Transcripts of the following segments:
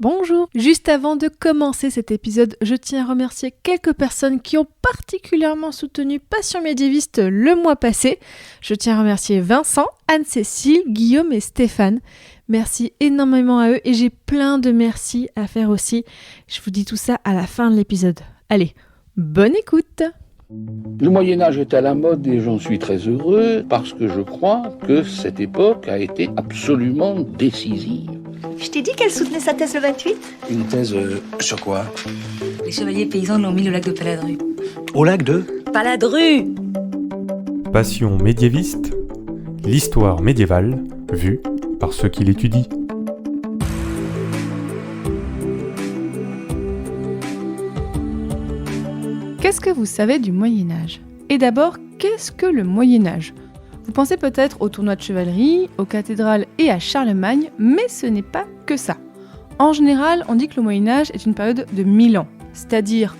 Bonjour. Juste avant de commencer cet épisode, je tiens à remercier quelques personnes qui ont particulièrement soutenu Passion médiéviste le mois passé. Je tiens à remercier Vincent, Anne-Cécile, Guillaume et Stéphane. Merci énormément à eux et j'ai plein de merci à faire aussi. Je vous dis tout ça à la fin de l'épisode. Allez, bonne écoute! Le Moyen-Âge est à la mode et j'en suis très heureux parce que je crois que cette époque a été absolument décisive. Je t'ai dit qu'elle soutenait sa thèse le 28 ? Une thèse sur quoi ? Les chevaliers paysans l'ont mis au lac de Paladru. Au lac de Paladru ! Passion médiéviste, l'histoire médiévale vue par ceux qui l'étudient. Qu'est-ce que vous savez du Moyen-Âge ? Et d'abord, qu'est-ce que le Moyen-Âge ? Vous pensez peut-être aux tournois de chevalerie, aux cathédrales et à Charlemagne, mais ce n'est pas que ça. En général, on dit que le Moyen-Âge est une période de 1000 ans, c'est-à-dire,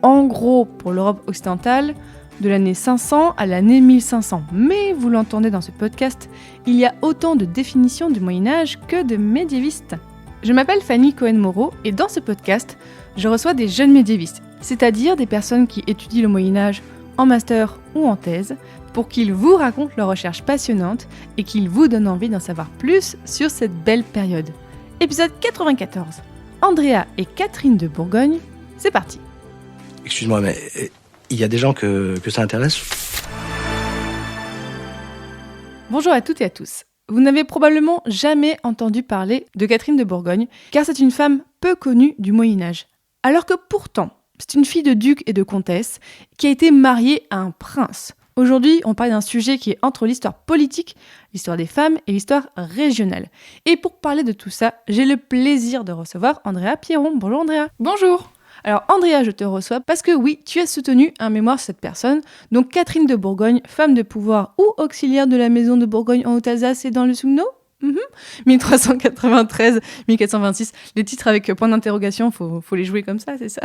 en gros, pour l'Europe occidentale, de l'année 500 à l'année 1500. Mais vous l'entendez dans ce podcast, il y a autant de définitions du Moyen-Âge que de médiévistes. Je m'appelle Fanny Cohen-Moreau et dans ce podcast, je reçois des jeunes médiévistes, c'est-à-dire des personnes qui étudient le Moyen-Âge en master ou en thèse, pour qu'ils vous racontent leurs recherches passionnantes et qu'ils vous donnent envie d'en savoir plus sur cette belle période. Épisode 94. Andrea et Catherine de Bourgogne, c'est parti. Excuse-moi, mais il y a des gens que ça intéresse ? Bonjour à toutes et à tous. Vous n'avez probablement jamais entendu parler de Catherine de Bourgogne, car c'est une femme peu connue du Moyen-Âge. Alors que pourtant, c'est une fille de duc et de comtesse qui a été mariée à un prince. Aujourd'hui, on parle d'un sujet qui est entre l'histoire politique, l'histoire des femmes et l'histoire régionale. Et pour parler de tout ça, j'ai le plaisir de recevoir Andrea Pierron. Bonjour Andrea. Bonjour. Alors Andrea, je te reçois parce que oui, tu as soutenu un mémoire sur cette personne, donc Catherine de Bourgogne, femme de pouvoir ou auxiliaire de la maison de Bourgogne en Haute-Alsace et dans le Sugno. 1393-1426, les titres avec point d'interrogation, faut les jouer comme ça, c'est ça.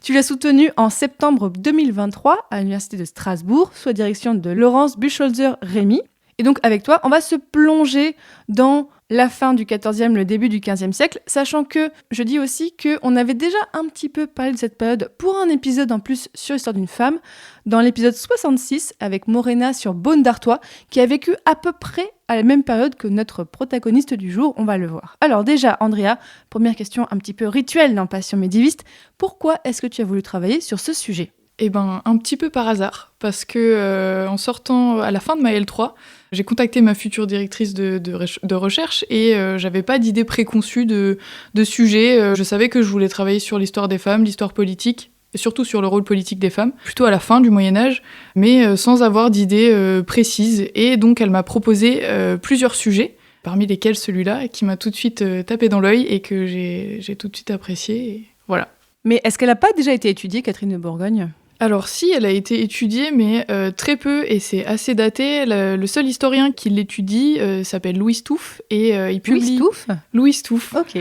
Tu l'as soutenu en septembre 2023 à l'université de Strasbourg, sous la direction de Laurence Buchholzer-Rémy. Et donc avec toi, on va se plonger dans la fin du XIVe, le début du XVe siècle, sachant que je dis aussi qu'on avait déjà un petit peu parlé de cette période pour un épisode en plus sur l'histoire d'une femme, dans l'épisode 66 avec Morena sur Beaune d'Artois, qui a vécu à peu près à la même période que notre protagoniste du jour, on va le voir. Alors déjà, Andrea, première question un petit peu rituelle dans Passion médiéviste, pourquoi est-ce que tu as voulu travailler sur ce sujet ? Eh ben, un petit peu par hasard, parce que en sortant à la fin de ma L3, j'ai contacté ma future directrice de recherche et j'avais pas d'idée préconçue de sujet. Je savais que je voulais travailler sur l'histoire des femmes, l'histoire politique, et surtout sur le rôle politique des femmes, plutôt à la fin du Moyen-Âge, mais sans avoir d'idée précise. Et donc, elle m'a proposé plusieurs sujets, parmi lesquels celui-là, qui m'a tout de suite tapé dans l'œil et que j'ai tout de suite apprécié. Et voilà. Mais est-ce qu'elle n'a pas déjà été étudiée, Catherine de Bourgogne ? Alors si, elle a été étudiée, mais très peu, et c'est assez daté. Le seul historien qui l'étudie s'appelle Louis Stouff, et il publie... Louis Stouff ? Louis Stouff. Ok.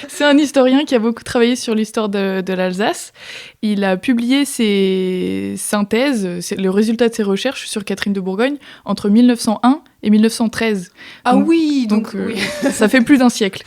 c'est un historien qui a beaucoup travaillé sur l'histoire de l'Alsace. Il a publié ses synthèses, le résultat de ses recherches sur Catherine de Bourgogne, entre 1901 et 1913. Ah oui, donc oui. Ça fait plus d'un siècle.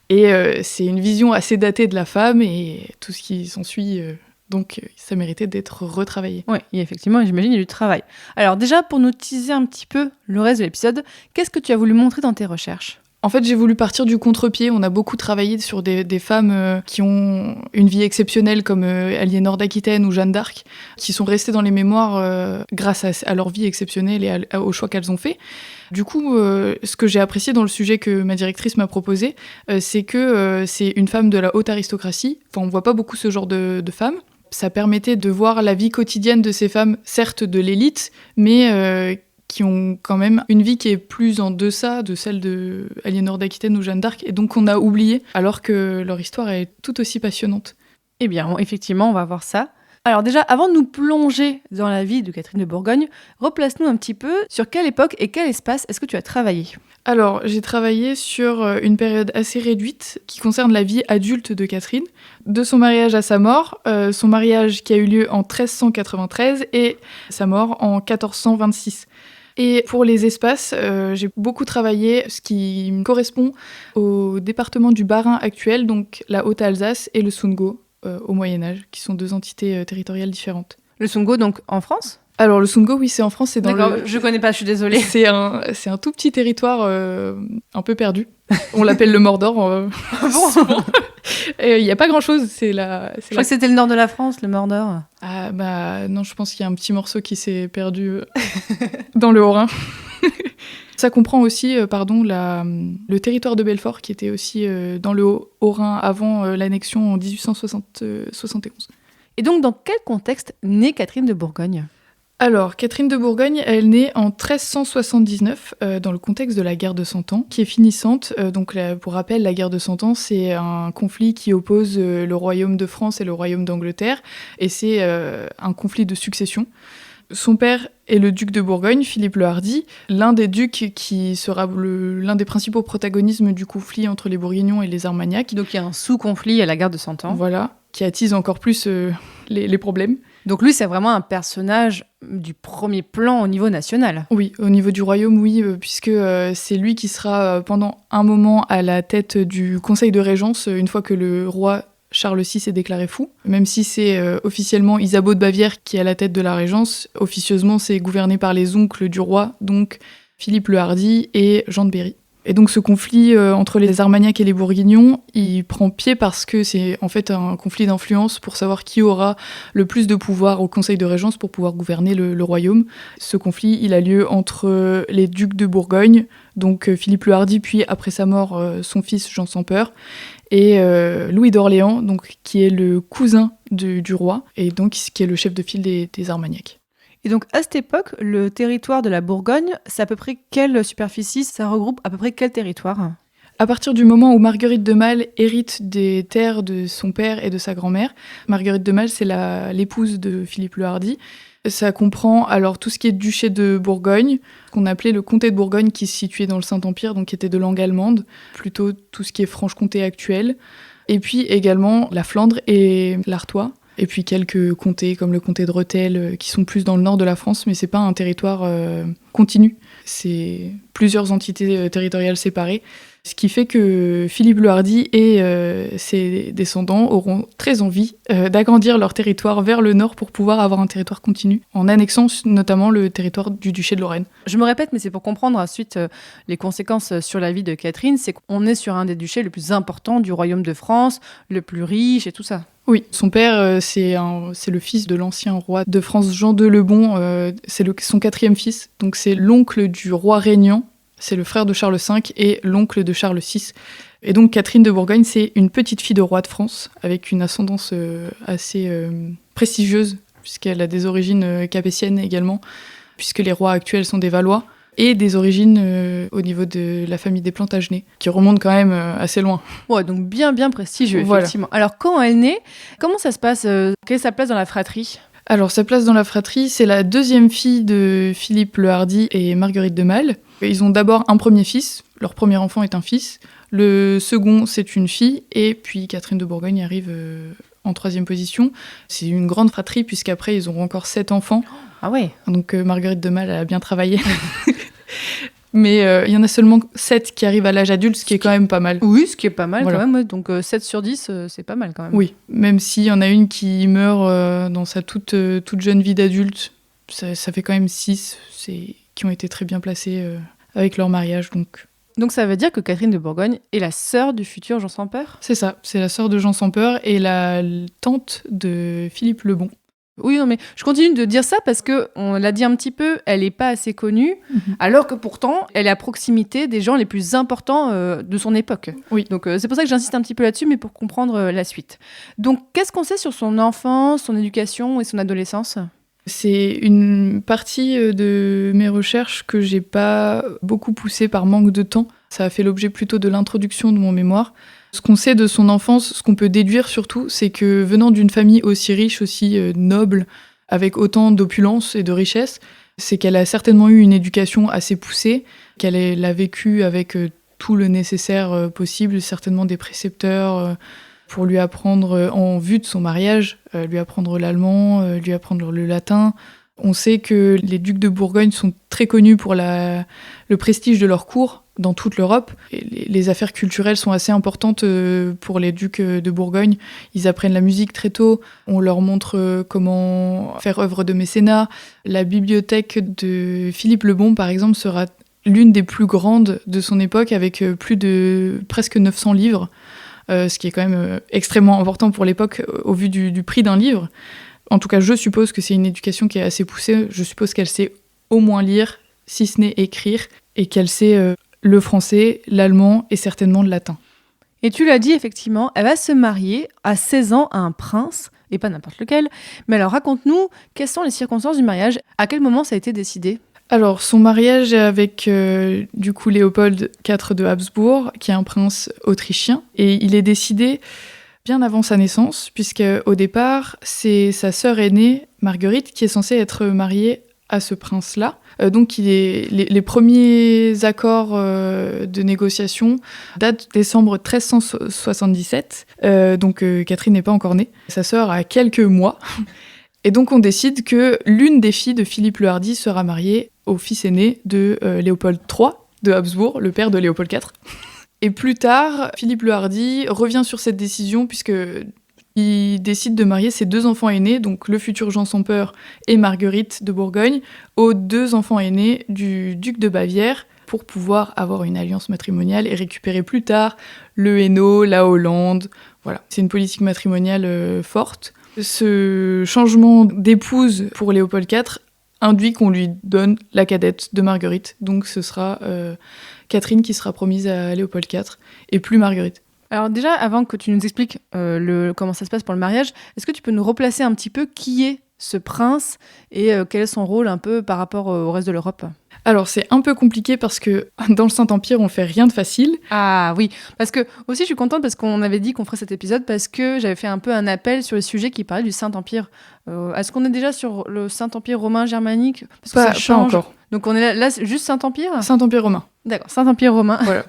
Et c'est une vision assez datée de la femme, et tout ce qui s'ensuit... Donc, ça méritait d'être retravaillé. Oui, effectivement, j'imagine, il y a du travail. Alors déjà, pour nous teaser un petit peu le reste de l'épisode, qu'est-ce que tu as voulu montrer dans tes recherches ? En fait, j'ai voulu partir du contre-pied. On a beaucoup travaillé sur des femmes qui ont une vie exceptionnelle, comme Aliénor d'Aquitaine ou Jeanne d'Arc, qui sont restées dans les mémoires grâce à leur vie exceptionnelle et aux choix qu'elles ont faits. Du coup, ce que j'ai apprécié dans le sujet que ma directrice m'a proposé, c'est que c'est une femme de la haute aristocratie. Enfin, on voit pas beaucoup ce genre de femmes. Ça permettait de voir la vie quotidienne de ces femmes, certes de l'élite, mais qui ont quand même une vie qui est plus en deçà de celle de Aliénor d'Aquitaine ou Jeanne d'Arc, et donc on a oublié, alors que leur histoire est tout aussi passionnante. Eh bien, effectivement, on va voir ça. Alors déjà, avant de nous plonger dans la vie de Catherine de Bourgogne, replace-nous un petit peu sur quelle époque et quel espace est-ce que tu as travaillé ? Alors, j'ai travaillé sur une période assez réduite qui concerne la vie adulte de Catherine, de son mariage à sa mort, son mariage qui a eu lieu en 1393 et sa mort en 1426. Et pour les espaces, j'ai beaucoup travaillé ce qui correspond au département du Bas-Rhin actuel, donc la Haute-Alsace et le Sundgau au Moyen-Âge, qui sont deux entités territoriales différentes. Le Sundgau, donc en France? Alors le Sundgau, oui, c'est en France, c'est dans D'accord, le... je connais pas, je suis désolée. C'est un tout petit territoire un peu perdu. On l'appelle le Mordor. Souvent. Il n'y a pas grand-chose, Je crois que c'était le nord de la France, le Mordor. Ah bah non, je pense qu'il y a un petit morceau qui s'est perdu dans le Haut-Rhin. Ça comprend aussi le territoire de Belfort qui était aussi dans le Haut-Rhin avant l'annexion en 1871. Et donc, dans quel contexte naît Catherine de Bourgogne? Alors, Catherine de Bourgogne, elle naît en 1379 dans le contexte de la guerre de Cent Ans, qui est finissante. Pour rappel, la guerre de Cent Ans, c'est un conflit qui oppose le royaume de France et le royaume d'Angleterre, et c'est un conflit de succession. Son père est le duc de Bourgogne, Philippe le Hardi, l'un des ducs qui sera l'un des principaux protagonistes du conflit entre les Bourguignons et les Armagnacs. Donc, il y a un sous-conflit à la guerre de Cent Ans. Voilà, qui attise encore plus les problèmes. Donc lui, c'est vraiment un personnage du premier plan au niveau national. Oui, au niveau du royaume, oui, puisque c'est lui qui sera pendant un moment à la tête du conseil de régence, une fois que le roi Charles VI est déclaré fou. Même si c'est officiellement Isabeau de Bavière qui est à la tête de la régence, officieusement c'est gouverné par les oncles du roi, donc Philippe le Hardi et Jean de Berry. Et donc ce conflit entre les Armagnacs et les Bourguignons, il prend pied parce que c'est en fait un conflit d'influence pour savoir qui aura le plus de pouvoir au conseil de régence pour pouvoir gouverner le royaume. Ce conflit, il a lieu entre les ducs de Bourgogne, donc Philippe le Hardi, puis après sa mort, son fils Jean sans Peur, et Louis d'Orléans, donc, qui est le cousin du roi, et donc qui est le chef de file des Armagnacs. Et donc, à cette époque, le territoire de la Bourgogne, c'est à peu près quelle superficie? Ça regroupe à peu près quel territoire? À partir du moment où Marguerite de Malle hérite des terres de son père et de sa grand-mère, Marguerite de Malle, c'est l'épouse de Philippe le Hardi. Ça comprend alors tout ce qui est duché de Bourgogne, qu'on appelait le comté de Bourgogne, qui se situait dans le Saint-Empire, donc qui était de langue allemande, plutôt tout ce qui est Franche-Comté actuel. Et puis également la Flandre et l'Artois. Et puis quelques comtés, comme le comté de Rethel, qui sont plus dans le nord de la France, mais c'est pas un territoire continu. C'est plusieurs entités territoriales séparées. Ce qui fait que Philippe le Hardi et ses descendants auront très envie d'agrandir leur territoire vers le nord pour pouvoir avoir un territoire continu, en annexant notamment le territoire du duché de Lorraine. Je me répète, mais c'est pour comprendre ensuite les conséquences sur la vie de Catherine. C'est qu'on est sur un des duchés les plus importants du royaume de France, le plus riche et tout ça. Oui, son père, c'est le fils de l'ancien roi de France, Jean de Lebon. C'est son 4e fils, donc c'est l'oncle du roi régnant. C'est le frère de Charles V et l'oncle de Charles VI. Et donc Catherine de Bourgogne, c'est une petite fille de roi de France, avec une ascendance assez prestigieuse, puisqu'elle a des origines capétiennes également, puisque les rois actuels sont des Valois, et des origines au niveau de la famille des Plantagenets, qui remontent quand même assez loin. Ouais, donc bien prestigieux, Voilà. effectivement. Alors, quand elle naît, comment ça se passe? Quelle est sa place dans la fratrie? Alors, sa place dans la fratrie, c'est la 2e fille de Philippe le Hardi et Marguerite de Malle. Ils ont d'abord un premier fils, leur premier enfant est un fils. Le second, c'est une fille, et puis Catherine de Bourgogne arrive en 3e position. C'est une grande fratrie, puisqu'après, ils auront encore 7 enfants. Ah ouais. Donc Marguerite de Malle a bien travaillé. Mais il y en a seulement 7 qui arrivent à l'âge adulte, ce qui est quand même pas mal. Oui, ce qui est pas mal Voilà. quand même. Ouais. Donc 7 sur 10, c'est pas mal quand même. Oui, même s'il y en a une qui meurt dans sa toute jeune vie d'adulte, ça fait quand même 6 qui ont été très bien placés avec leur mariage. Donc ça veut dire que Catherine de Bourgogne est la sœur du futur Jean sans Peur? C'est ça, c'est la sœur de Jean sans Peur et la tante de Philippe le Bon. Oui, non, mais je continue de dire ça parce qu'on l'a dit un petit peu, elle n'est pas assez connue, alors que pourtant, elle est à proximité des gens les plus importants de son époque. Oui. Donc c'est pour ça que j'insiste un petit peu là-dessus, mais pour comprendre la suite. Donc qu'est-ce qu'on sait sur son enfance, son éducation et son adolescence? C'est une partie de mes recherches que j'ai pas beaucoup poussée par manque de temps. Ça a fait l'objet plutôt de l'introduction de mon mémoire. Ce qu'on sait de son enfance, ce qu'on peut déduire surtout, c'est que venant d'une famille aussi riche, aussi noble, avec autant d'opulence et de richesse, c'est qu'elle a certainement eu une éducation assez poussée, qu'elle l'a vécue avec tout le nécessaire possible, certainement des précepteurs pour lui apprendre en vue de son mariage, lui apprendre l'allemand, lui apprendre le latin. On sait que les ducs de Bourgogne sont très connus pour le prestige de leur cour dans toute l'Europe. Et les affaires culturelles sont assez importantes pour les ducs de Bourgogne. Ils apprennent la musique très tôt. On leur montre comment faire œuvre de mécénat. La bibliothèque de Philippe le Bon, par exemple, sera l'une des plus grandes de son époque, avec plus de presque 900 livres, ce qui est quand même extrêmement important pour l'époque au vu du prix d'un livre. En tout cas, je suppose que c'est une éducation qui est assez poussée. Je suppose qu'elle sait au moins lire, si ce n'est écrire, et qu'elle sait le français, l'allemand et certainement le latin. Et tu l'as dit, effectivement, elle va se marier à 16 ans à un prince, et pas n'importe lequel. Mais alors, raconte-nous, quelles sont les circonstances du mariage ? À quel moment ça a été décidé ? Alors, son mariage avec, du coup, Léopold IV de Habsbourg, qui est un prince autrichien, et il est décidé bien avant sa naissance, puisque au départ, c'est sa sœur aînée, Marguerite, qui est censée être mariée à ce prince-là. Donc, les premiers accords de négociation datent décembre 1377. Donc, Catherine n'est pas encore née. Sa sœur a quelques mois. Et donc, on décide que l'une des filles de Philippe le Hardi sera mariée au fils aîné de Léopold III de Habsbourg, le père de Léopold IV. Et plus tard, Philippe le Hardi revient sur cette décision puisqu'il décide de marier ses 2 enfants aînés, donc le futur Jean sans peur et Marguerite de Bourgogne, aux 2 enfants aînés du duc de Bavière pour pouvoir avoir une alliance matrimoniale et récupérer plus tard le Hainaut, la Hollande. Voilà, c'est une politique matrimoniale forte. Ce changement d'épouse pour Léopold IV induit qu'on lui donne la cadette de Marguerite. Donc ce sera Catherine qui sera promise à Léopold IV et plus Marguerite. Alors déjà, avant que tu nous expliques comment ça se passe pour le mariage, est-ce que tu peux nous replacer un petit peu qui est ce prince et quel est son rôle un peu par rapport au reste de l'Europe ? Alors c'est un peu compliqué parce que dans le Saint-Empire on fait rien de facile. Ah oui, parce que aussi je suis contente parce qu'on avait dit qu'on ferait cet épisode parce que j'avais fait un peu un appel sur le sujet qui parlait du Saint-Empire. Est-ce qu'on est déjà sur le Saint-Empire romain germanique ? Parce que ça change. Pas encore. Donc on est là c'est juste Saint-Empire ? Saint-Empire romain. D'accord, Saint-Empire romain. Voilà.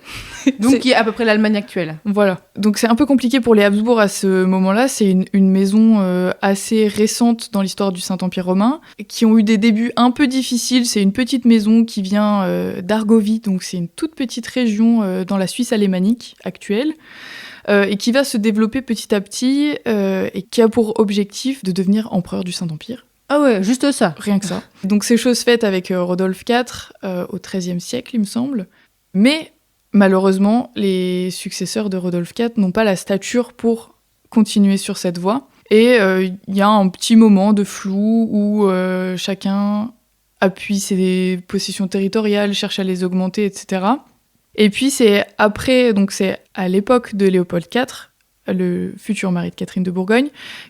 Donc qui est à peu près l'Allemagne actuelle. Voilà. Donc c'est un peu compliqué pour les Habsbourg à ce moment-là. C'est une maison assez récente dans l'histoire du Saint-Empire romain, qui ont eu des débuts un peu difficiles. C'est une petite maison qui vient d'Argovie, donc c'est une toute petite région dans la Suisse alémanique actuelle, et qui va se développer petit à petit et qui a pour objectif de devenir empereur du Saint-Empire. Ah ouais, juste ça. Rien que ça. Donc c'est chose faite avec Rodolphe IV au XIIIe siècle, il me semble. Mais malheureusement, les successeurs de Rodolphe IV n'ont pas la stature pour continuer sur cette voie. Et il y a un petit moment de flou où chacun appuie ses possessions territoriales, cherche à les augmenter, etc. Et puis c'est à l'époque de Léopold IV, le futur mari de Catherine de Bourgogne,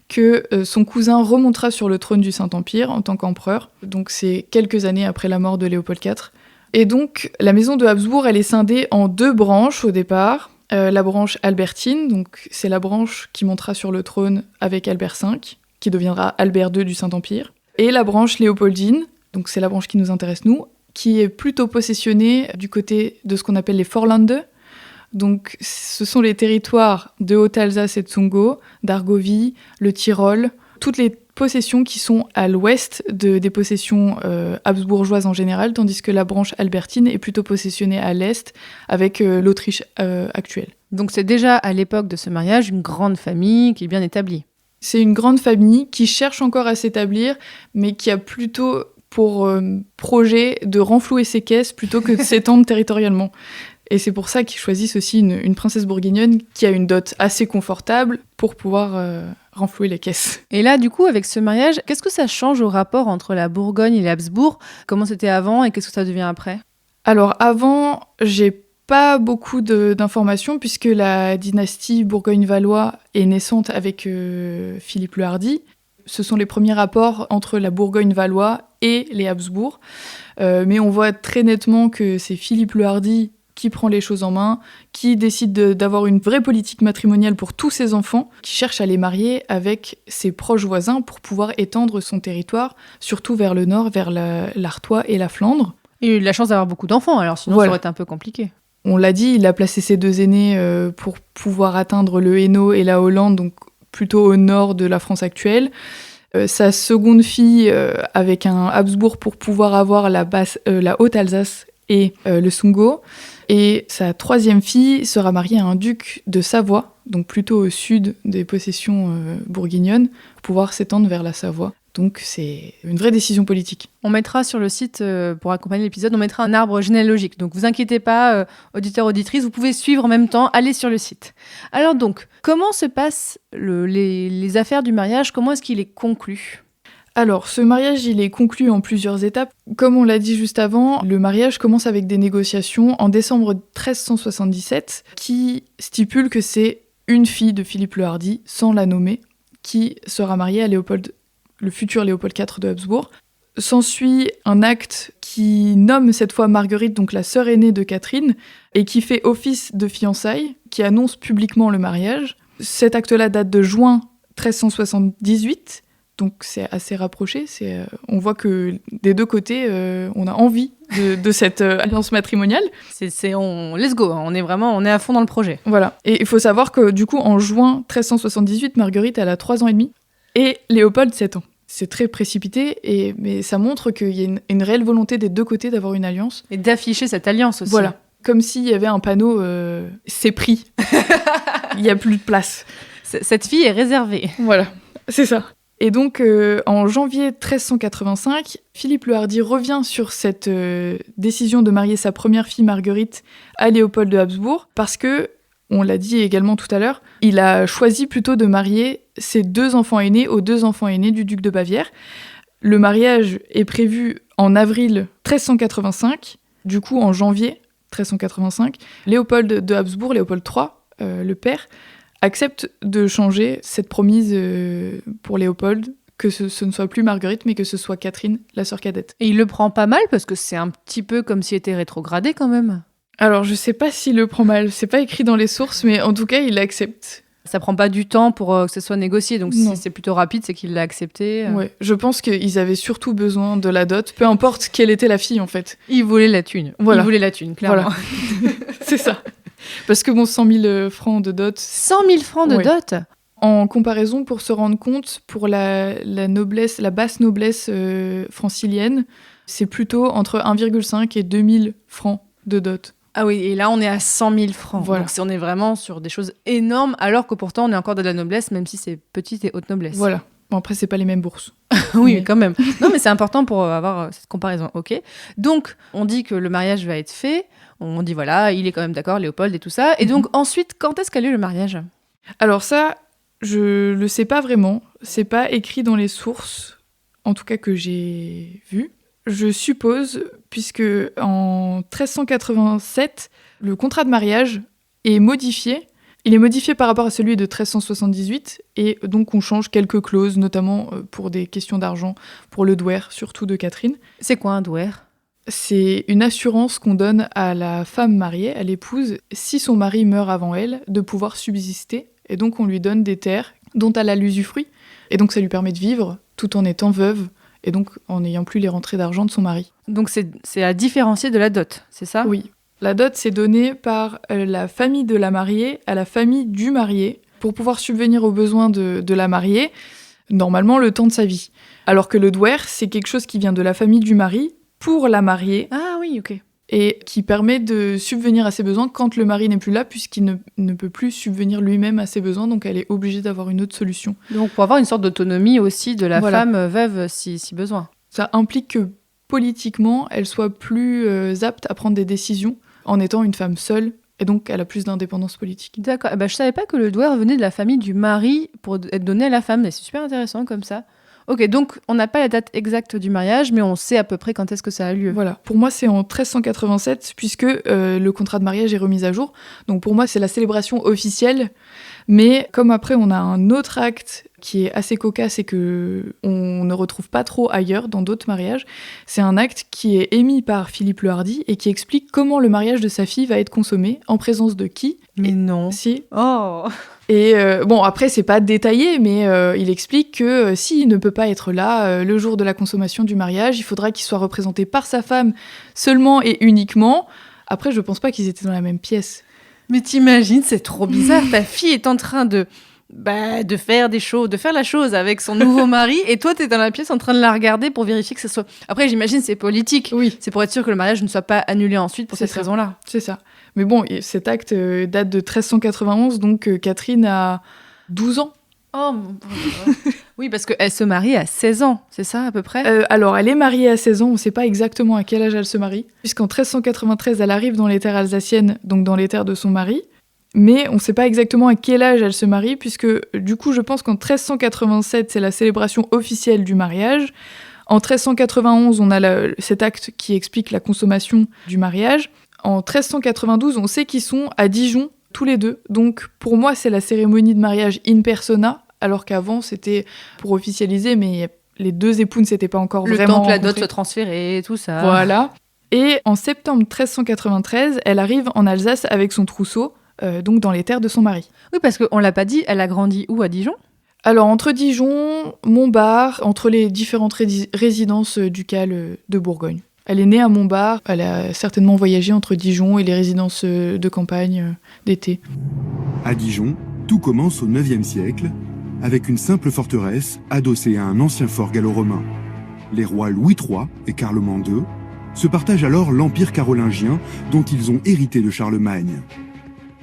que son cousin remontera sur le trône du Saint-Empire en tant qu'empereur. Donc c'est quelques années après la mort de Léopold IV. Et donc la maison de Habsbourg, elle est scindée en 2 branches au départ. La branche albertine, donc c'est la branche qui montera sur le trône avec Albert V, qui deviendra Albert II du Saint-Empire. Et la branche léopoldine, donc c'est la branche qui nous intéresse nous, qui est plutôt possessionnée du côté de ce qu'on appelle les Vorlande. Donc, ce sont les territoires de Haute-Alsace et de Tsungo, d'Argovie, le Tyrol, toutes les possessions qui sont à l'ouest des possessions habsbourgeoises en général, tandis que la branche albertine est plutôt possessionnée à l'est avec l'Autriche actuelle. Donc c'est déjà à l'époque de ce mariage une grande famille qui est bien établie. C'est une grande famille qui cherche encore à s'établir, mais qui a plutôt pour projet de renflouer ses caisses plutôt que de s'étendre territorialement. Et c'est pour ça qu'ils choisissent aussi une princesse bourguignonne qui a une dot assez confortable pour pouvoir renflouer les caisses. Et là, du coup, avec ce mariage, qu'est-ce que ça change au rapport entre la Bourgogne et les Habsbourg ? Comment c'était avant et qu'est-ce que ça devient après ? Alors avant, j'ai pas beaucoup d'informations puisque la dynastie Bourgogne-Valois est naissante avec Philippe le Hardi. Ce sont les premiers rapports entre la Bourgogne-Valois et les Habsbourg. Mais on voit très nettement que c'est Philippe le Hardi qui prend les choses en main, qui décide d'avoir une vraie politique matrimoniale pour tous ses enfants, qui cherche à les marier avec ses proches voisins pour pouvoir étendre son territoire, surtout vers le nord, vers l'Artois et la Flandre. Il a eu de la chance d'avoir beaucoup d'enfants, alors sinon ça aurait été un peu compliqué. On l'a dit, il a placé ses 2 aînés pour pouvoir atteindre le Hainaut et la Hollande, donc plutôt au nord de la France actuelle. sa seconde fille avec un Habsbourg pour pouvoir avoir la Haute-Alsace et le Sundgau. Et sa troisième fille sera mariée à un duc de Savoie, donc plutôt au sud des possessions bourguignonnes, pour pouvoir s'étendre vers la Savoie. Donc c'est une vraie décision politique. On mettra sur le site, pour accompagner l'épisode, on mettra un arbre généalogique. Donc vous inquiétez pas, auditeurs, auditrices, vous pouvez suivre en même temps, allez sur le site. Alors donc, comment se passent les affaires du mariage? Comment est-ce qu'il est conclu? Alors, ce mariage, il est conclu en plusieurs étapes. Comme on l'a dit juste avant, le mariage commence avec des négociations en décembre 1377 qui stipulent que c'est une fille de Philippe le Hardi, sans la nommer, qui sera mariée à le futur Léopold IV de Habsbourg. S'ensuit un acte qui nomme cette fois Marguerite, donc la sœur aînée de Catherine, et qui fait office de fiançailles, qui annonce publiquement le mariage. Cet acte-là date de juin 1378, donc c'est assez rapproché. On voit que des deux côtés, on a envie de cette alliance matrimoniale. Let's go, on est à fond dans le projet. Voilà. Et il faut savoir que du coup, en juin 1378, Marguerite, elle a 3 ans et demi, et Léopold, 7 ans. C'est très précipité, mais ça montre qu'il y a une réelle volonté des deux côtés d'avoir une alliance. Et d'afficher cette alliance aussi. Voilà. Comme s'il y avait un panneau « c'est pris ». Il n'y a plus de place. Cette fille est réservée. Voilà, c'est ça. Et donc, en janvier 1385, Philippe le Hardi revient sur cette décision de marier sa première fille Marguerite à Léopold de Habsbourg, parce que, on l'a dit également tout à l'heure, il a choisi plutôt de marier ses 2 enfants aînés aux 2 enfants aînés du duc de Bavière. Le mariage est prévu en avril 1385, du coup en janvier 1385, Léopold de Habsbourg, Léopold III, le père, accepte de changer cette promise pour Léopold, que ce ne soit plus Marguerite, mais que ce soit Catherine, la sœur cadette. Et il le prend pas mal, parce que c'est un petit peu comme s'il était rétrogradé quand même. Alors, je sais pas s'il le prend mal, c'est pas écrit dans les sources, mais en tout cas, il l'accepte. Ça prend pas du temps pour que ce soit négocié, donc Non. si c'est plutôt rapide, c'est qu'il l'a accepté. Ouais, je pense qu'ils avaient surtout besoin de la dot, peu importe quelle était la fille, en fait. Il voulait la thune. Voilà. Il voulait la thune, clairement. Voilà. C'est ça. Parce que bon, 100 000 francs de dot... 100 000 francs de Ouais. dot. En comparaison, pour se rendre compte, pour la noblesse, la basse noblesse francilienne, c'est plutôt entre 1,5 et 2 000 francs de dot. Ah oui, et là on est à 100 000 francs. Voilà. Donc on est vraiment sur des choses énormes, alors que pourtant on est encore de la noblesse, même si c'est petite et haute noblesse. Voilà. Bon, après, c'est pas les mêmes bourses. Oui, Mais- quand même. Non, mais c'est important pour avoir cette comparaison. Ok. Donc, on dit que le mariage va être fait. On dit voilà, il est quand même d'accord, Léopold et tout ça. Et donc ensuite, quand est-ce qu'a lieu le mariage? Alors ça, je le sais pas vraiment. C'est pas écrit dans les sources, en tout cas que j'ai vues. Je suppose, puisque en 1387, le contrat de mariage est modifié. Il est modifié par rapport à celui de 1378, et donc on change quelques clauses, notamment pour des questions d'argent, pour le douaire, surtout de Catherine. C'est quoi un douaire? C'est une assurance qu'on donne à la femme mariée, à l'épouse, si son mari meurt avant elle, de pouvoir subsister. Et donc on lui donne des terres dont elle a l'usufruit. Et donc ça lui permet de vivre tout en étant veuve, et donc en n'ayant plus les rentrées d'argent de son mari. Donc c'est à différencier de la dot, c'est ça? Oui. La dot, c'est donné par la famille de la mariée à la famille du marié pour pouvoir subvenir aux besoins de la mariée, normalement le temps de sa vie. Alors que le douaire, c'est quelque chose qui vient de la famille du mari pour la mariée Ah oui, ok. et qui permet de subvenir à ses besoins quand le mari n'est plus là, puisqu'il ne peut plus subvenir lui-même à ses besoins, donc elle est obligée d'avoir une autre solution. Donc pour avoir une sorte d'autonomie aussi de la Voilà. femme veuve si besoin. Ça implique que politiquement, elle soit plus apte à prendre des décisions en étant une femme seule, et donc elle a plus d'indépendance politique. D'accord. Eh ben, je savais pas que le douaire venait de la famille du mari pour être donné à la femme, mais c'est super intéressant comme ça. Ok, donc on n'a pas la date exacte du mariage, mais on sait à peu près quand est-ce que ça a lieu. Voilà. Pour moi, c'est en 1387, puisque le contrat de mariage est remis à jour. Donc pour moi, c'est la célébration officielle. Mais comme après, on a un autre acte qui est assez cocasse et que on ne retrouve pas trop ailleurs dans d'autres mariages, c'est un acte qui est émis par Philippe le Hardi et qui explique comment le mariage de sa fille va être consommé, en présence de qui. Mais non. Si. Oh. Et bon, après, c'est pas détaillé, mais il explique que s'il ne peut pas être là le jour de la consommation du mariage, il faudra qu'il soit représenté par sa femme seulement et uniquement. Après, je pense pas qu'ils étaient dans la même pièce. Mais t'imagines, c'est trop bizarre. Ta fille est en train de de faire la chose avec son nouveau mari, et toi t'es dans la pièce en train de la regarder pour vérifier que ce soit... Après j'imagine c'est politique, Oui, c'est pour être sûr que le mariage ne soit pas annulé ensuite pour C'est cette ça. raison-là. c'est ça. Mais bon, et cet acte date de 1391, donc Catherine a 12 ans. Oh mon pauvre. Oui, parce qu'elle se marie à 16 ans, c'est ça à peu près? Alors, elle est mariée à 16 ans, on ne sait pas exactement à quel âge elle se marie, puisqu'en 1393, elle arrive dans les terres alsaciennes, donc dans les terres de son mari, mais on ne sait pas exactement à quel âge elle se marie, puisque du coup, je pense qu'en 1387, c'est la célébration officielle du mariage. En 1391, on a cet acte qui explique la consommation du mariage. En 1392, on sait qu'ils sont à Dijon, tous les deux. Donc, pour moi, c'est la cérémonie de mariage in persona, alors qu'avant, c'était pour officialiser, mais les deux époux ne s'étaient pas encore Le vraiment temps que la dot rencontrés. soit transférée, tout ça. Voilà. Et en septembre 1393, elle arrive en Alsace avec son trousseau, donc dans les terres de son mari. Oui, parce qu'on l'a pas dit, elle a grandi où à Dijon? Alors, entre Dijon, Montbard, entre les différentes résidences ducales de Bourgogne. Elle est née à Montbard, elle a certainement voyagé entre Dijon et les résidences de campagne d'été. À Dijon, tout commence au IXe siècle, avec une simple forteresse adossée à un ancien fort gallo-romain. Les rois Louis III et Carloman II se partagent alors l'empire carolingien dont ils ont hérité de Charlemagne.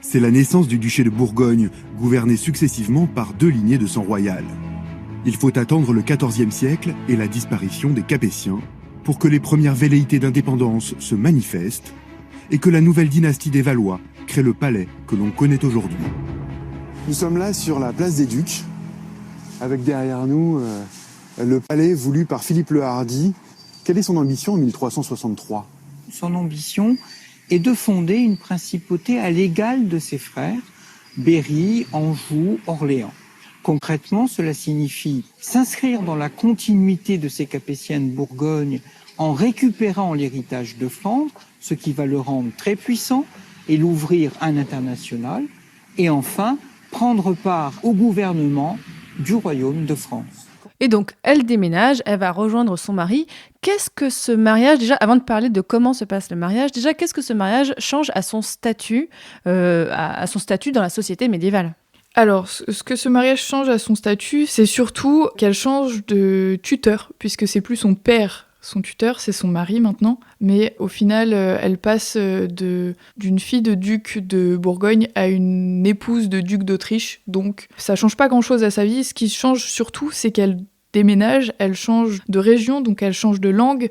C'est la naissance du duché de Bourgogne, gouverné successivement par 2 lignées de sang royal. Il faut attendre le XIVe siècle et la disparition des Capétiens pour que les premières velléités d'indépendance se manifestent et que la nouvelle dynastie des Valois crée le palais que l'on connaît aujourd'hui. Nous sommes là sur la place des Ducs, avec derrière nous le palais voulu par Philippe le Hardi. Quelle est son ambition en 1363 ? Son ambition est de fonder une principauté à l'égal de ses frères, Berry, Anjou, Orléans. Concrètement, cela signifie s'inscrire dans la continuité de ces Capétiennes Bourgogne en récupérant l'héritage de Flandre, ce qui va le rendre très puissant et l'ouvrir à l'international, et enfin prendre part au gouvernement du royaume de France. Et donc, elle déménage, elle va rejoindre son mari. Qu'est-ce que ce mariage, déjà, avant de parler de comment se passe le mariage, déjà, qu'est-ce que ce mariage change à son statut, à son statut dans la société médiévale ? Alors, ce que ce mariage change à son statut, c'est surtout qu'elle change de tuteur, puisque c'est plus son père, son tuteur, c'est son mari maintenant. Mais au final, elle passe d'une fille de duc de Bourgogne à une épouse de duc d'Autriche. Donc, ça change pas grand-chose à sa vie. Ce qui change surtout, c'est qu'elle déménage, elle change de région, donc elle change de langue,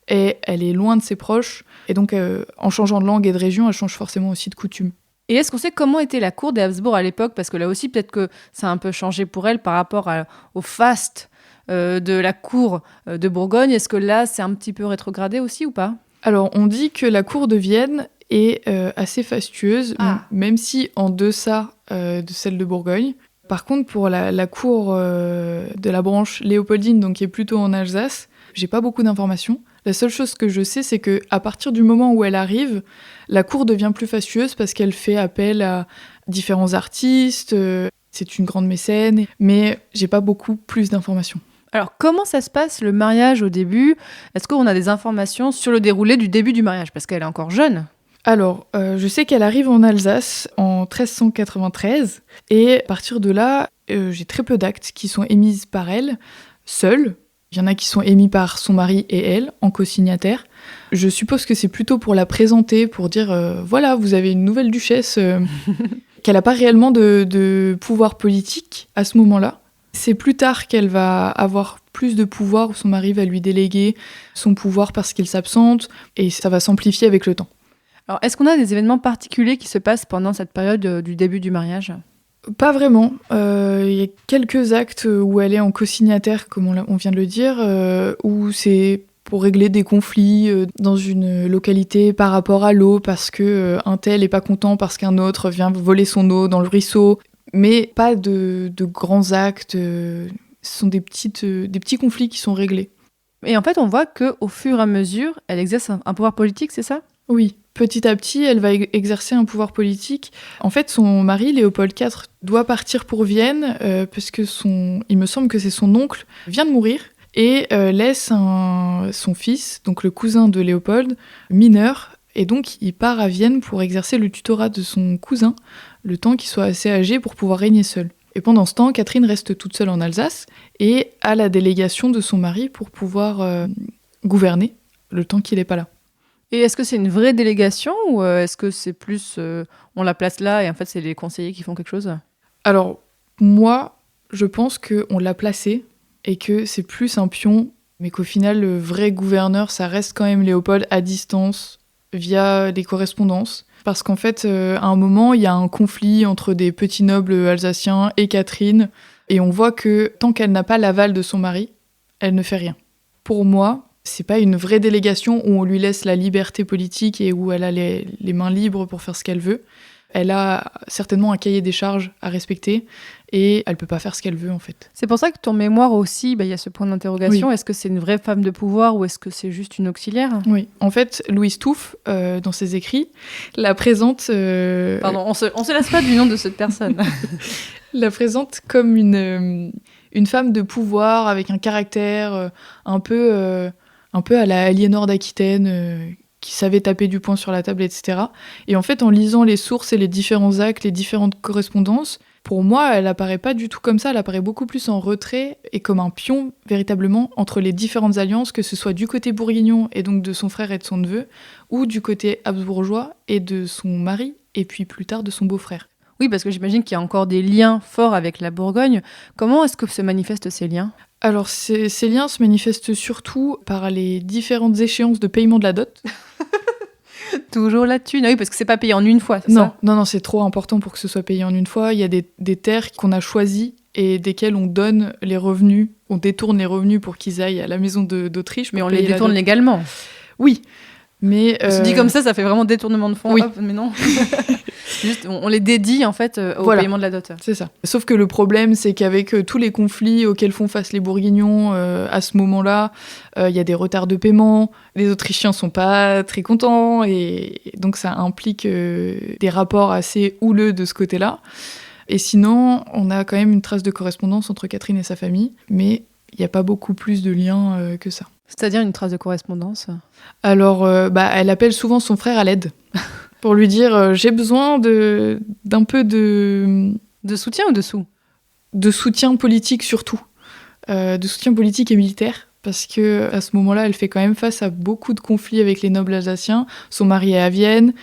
et elle est loin de ses proches. Et donc, en changeant de langue et de région, elle change forcément aussi de coutume. Et est-ce qu'on sait comment était la cour des Habsbourg à l'époque ? Parce que là aussi, peut-être que ça a un peu changé pour elle par rapport au faste de la cour de Bourgogne. Est-ce que là, c'est un petit peu rétrogradé aussi ou pas ? Alors, on dit que la cour de Vienne est assez fastueuse, même si en deçà de celle de Bourgogne. Par contre, pour la cour de la branche léopoldine, donc qui est plutôt en Alsace, j'ai pas beaucoup d'informations. La seule chose que je sais, c'est qu'à partir du moment où elle arrive, la cour devient plus fastueuse parce qu'elle fait appel à différents artistes, c'est une grande mécène, mais j'ai pas beaucoup plus d'informations. Alors, comment ça se passe le mariage au début ? Est-ce qu'on a des informations sur le déroulé du début du mariage ? Parce qu'elle est encore jeune. Alors, je sais qu'elle arrive en Alsace en 1393, et à partir de là, j'ai très peu d'actes qui sont émises par elle, seule. Il y en a qui sont émis par son mari et elle, en co-signataire. Je suppose que c'est plutôt pour la présenter, pour dire voilà, vous avez une nouvelle duchesse, qu'elle n'a pas réellement de pouvoir politique à ce moment-là. C'est plus tard qu'elle va avoir plus de pouvoir, où son mari va lui déléguer son pouvoir parce qu'il s'absente, et ça va s'amplifier avec le temps. Alors, est-ce qu'on a des événements particuliers qui se passent pendant cette période du début du mariage ? Pas vraiment. Il y a quelques actes où elle est en co-signataire, comme on vient de le dire, où c'est pour régler des conflits dans une localité par rapport à l'eau, parce qu'un tel n'est pas content parce qu'un autre vient voler son eau dans le ruisseau. Mais pas de grands actes. Ce sont des petits conflits qui sont réglés. Et en fait, on voit qu'au fur et à mesure, elle exerce un pouvoir politique, c'est ça ? Oui, petit à petit, elle va exercer un pouvoir politique. En fait, son mari, Léopold IV, doit partir pour Vienne parce que il me semble que c'est son oncle, vient de mourir et laisse son fils, donc le cousin de Léopold, mineur. Et donc, il part à Vienne pour exercer le tutorat de son cousin, le temps qu'il soit assez âgé pour pouvoir régner seul. Et pendant ce temps, Catherine reste toute seule en Alsace et a la délégation de son mari pour pouvoir gouverner le temps qu'il n'est pas là. Et est-ce que c'est une vraie délégation ou est-ce que c'est plus on la place là et en fait c'est les conseillers qui font quelque chose? Alors, moi, je pense qu'on l'a placé et que c'est plus un pion, mais qu'au final, le vrai gouverneur, ça reste quand même Léopold à distance, via des correspondances. Parce qu'en fait, à un moment, il y a un conflit entre des petits nobles alsaciens et Catherine, et on voit que tant qu'elle n'a pas l'aval de son mari, elle ne fait rien. Pour moi, c'est pas une vraie délégation où on lui laisse la liberté politique et où elle a les mains libres pour faire ce qu'elle veut. Elle a certainement un cahier des charges à respecter et elle peut pas faire ce qu'elle veut en fait. C'est pour ça que ton mémoire aussi, il y a ce point d'interrogation. Oui. Est-ce que c'est une vraie femme de pouvoir ou est-ce que c'est juste une auxiliaire? Oui, en fait, Louise Touff, dans ses écrits, la présente... Pardon, on se lasse pas du nom de cette personne. La présente comme une femme de pouvoir avec un caractère un peu à la Aliénor d'Aquitaine, qui savait taper du poing sur la table, etc. Et en fait, en lisant les sources et les différents actes, les différentes correspondances, pour moi, elle apparaît pas du tout comme ça. Elle apparaît beaucoup plus en retrait et comme un pion, véritablement, entre les différentes alliances, que ce soit du côté bourguignon et donc de son frère et de son neveu, ou du côté habsbourgeois et de son mari, et puis plus tard de son beau-frère. Oui, parce que j'imagine qu'il y a encore des liens forts avec la Bourgogne. Comment est-ce que se manifestent ces liens? Alors, ces liens se manifestent surtout par les différentes échéances de paiement de la dot. Toujours la thune. Oui, parce que c'est pas payé en une fois, c'est ça? Non, c'est trop important pour que ce soit payé en une fois. Il y a des terres qu'on a choisies et desquelles on donne les revenus, on détourne les revenus pour qu'ils aillent à la maison d'Autriche. Mais on les détourne légalement. Oui, mais... On se dit comme ça fait vraiment détournement de fonds. Oui. Hop, mais non. Juste, on les dédie en fait au paiement de la dot. C'est ça. Sauf que le problème, c'est qu'avec tous les conflits auxquels font face les Bourguignons à ce moment-là, il y a des retards de paiement, les Autrichiens sont pas très contents, et donc ça implique des rapports assez houleux de ce côté-là. Et sinon, on a quand même une trace de correspondance entre Catherine et sa famille, mais il n'y a pas beaucoup plus de liens que ça. C'est-à-dire une trace de correspondance? Alors, elle appelle souvent son frère à l'aide. Pour lui dire j'ai besoin d'un peu de soutien ou de sous? De soutien politique surtout, de soutien politique et militaire, parce que à ce moment-là, elle fait quand même face à beaucoup de conflits avec les nobles alsaciens. Son mari est à Vienne.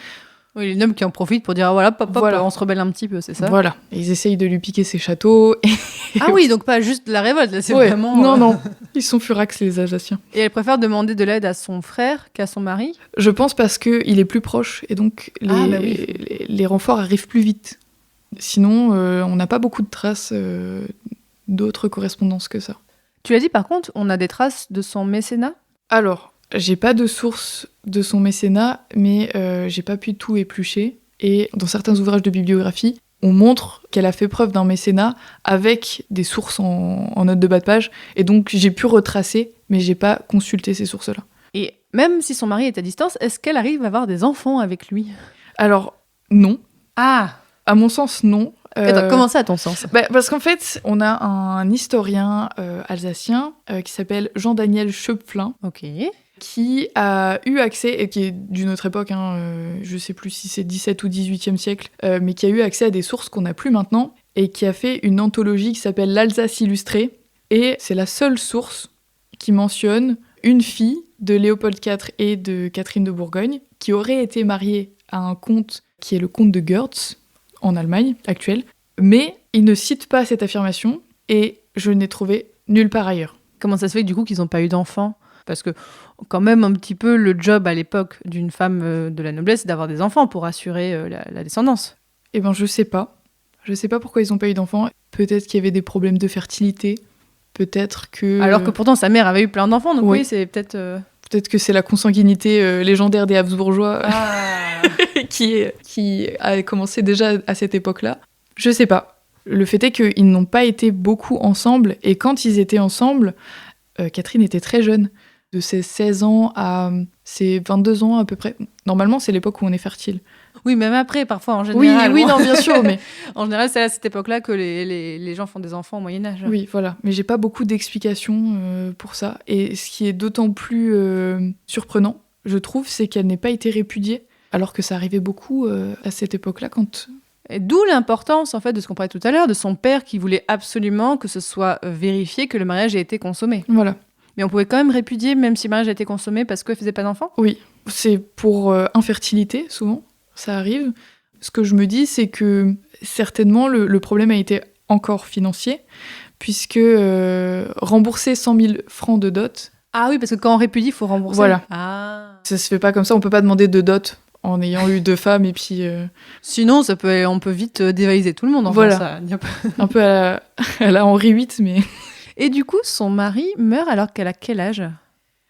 Oui, les nobles qui en profitent pour dire ah, voilà, voilà, on se rebelle un petit peu, c'est ça? Voilà, et ils essayent de lui piquer ses châteaux. Ah oui, donc pas juste de la révolte, là, c'est ouais, vraiment... Non, ils sont furax les Alsaciens. Et elle préfère demander de l'aide à son frère qu'à son mari? Je pense parce qu'il est plus proche, et donc les renforts arrivent plus vite. Sinon, on n'a pas beaucoup de traces d'autres correspondances que ça. Tu l'as dit, par contre, on a des traces de son mécénat? Alors, j'ai pas de source de son mécénat, mais j'ai pas pu tout éplucher. Et dans certains ouvrages de bibliographie, on montre qu'elle a fait preuve d'un mécénat avec des sources en note de bas de page. Et donc, j'ai pu retracer, mais j'ai pas consulté ces sources-là. Et même si son mari est à distance, est-ce qu'elle arrive à avoir des enfants avec lui? Alors, non. Ah! À mon sens, non. Attends, comment ça, à ton sens? Parce qu'en fait, on a un historien alsacien qui s'appelle Jean-Daniel Schöpflin. Ok. Qui a eu accès, et qui est d'une autre époque, je sais plus si c'est 17 ou 18e siècle, mais qui a eu accès à des sources qu'on n'a plus maintenant, et qui a fait une anthologie qui s'appelle l'Alsace illustrée, et c'est la seule source qui mentionne une fille de Léopold IV et de Catherine de Bourgogne, qui aurait été mariée à un comte qui est le comte de Görz, en Allemagne actuelle, mais il ne cite pas cette affirmation, et je n'ai trouvé nulle part ailleurs. Comment ça se fait du coup qu'ils n'ont pas eu d'enfants? Parce que quand même un petit peu le job à l'époque d'une femme de la noblesse, c'est d'avoir des enfants pour assurer la descendance. Eh ben je sais pas. Je sais pas pourquoi ils n'ont pas eu d'enfants. Peut-être qu'il y avait des problèmes de fertilité. Peut-être que... Alors que pourtant sa mère avait eu plein d'enfants, donc oui c'est peut-être... Peut-être que c'est la consanguinité légendaire des Habsbourgeois qui a commencé déjà à cette époque-là. Je sais pas. Le fait est qu'ils n'ont pas été beaucoup ensemble, et quand ils étaient ensemble, Catherine était très jeune. De ses 16 ans à ses 22 ans à peu près. Normalement, c'est l'époque où on est fertile. Oui, même après, parfois, en général. Oui, non, bien sûr, mais... En général, c'est à cette époque-là que les gens font des enfants au Moyen-Âge. Oui, voilà. Mais j'ai pas beaucoup d'explications pour ça. Et ce qui est d'autant plus surprenant, je trouve, c'est qu'elle n'ait pas été répudiée, alors que ça arrivait beaucoup à cette époque-là, quand Et d'où l'importance, en fait, de ce qu'on parlait tout à l'heure, de son père qui voulait absolument que ce soit vérifié que le mariage ait été consommé. Voilà. Mais on pouvait quand même répudier, même si le mariage a été consommé, parce qu'elle faisait pas d'enfant. Oui, c'est pour infertilité, souvent, ça arrive. Ce que je me dis, c'est que certainement, le problème a été encore financier, puisque rembourser 100 000 francs de dot... Ah oui, parce que quand on répudie, il faut rembourser. Voilà. Ah. Ça se fait pas comme ça, on peut pas demander de dot en ayant eu 2 femmes et puis... Sinon, on peut vite dévaliser tout le monde. Voilà. Ça. Un peu à la Henri VIII, mais... Et du coup, son mari meurt alors qu'elle a quel âge ?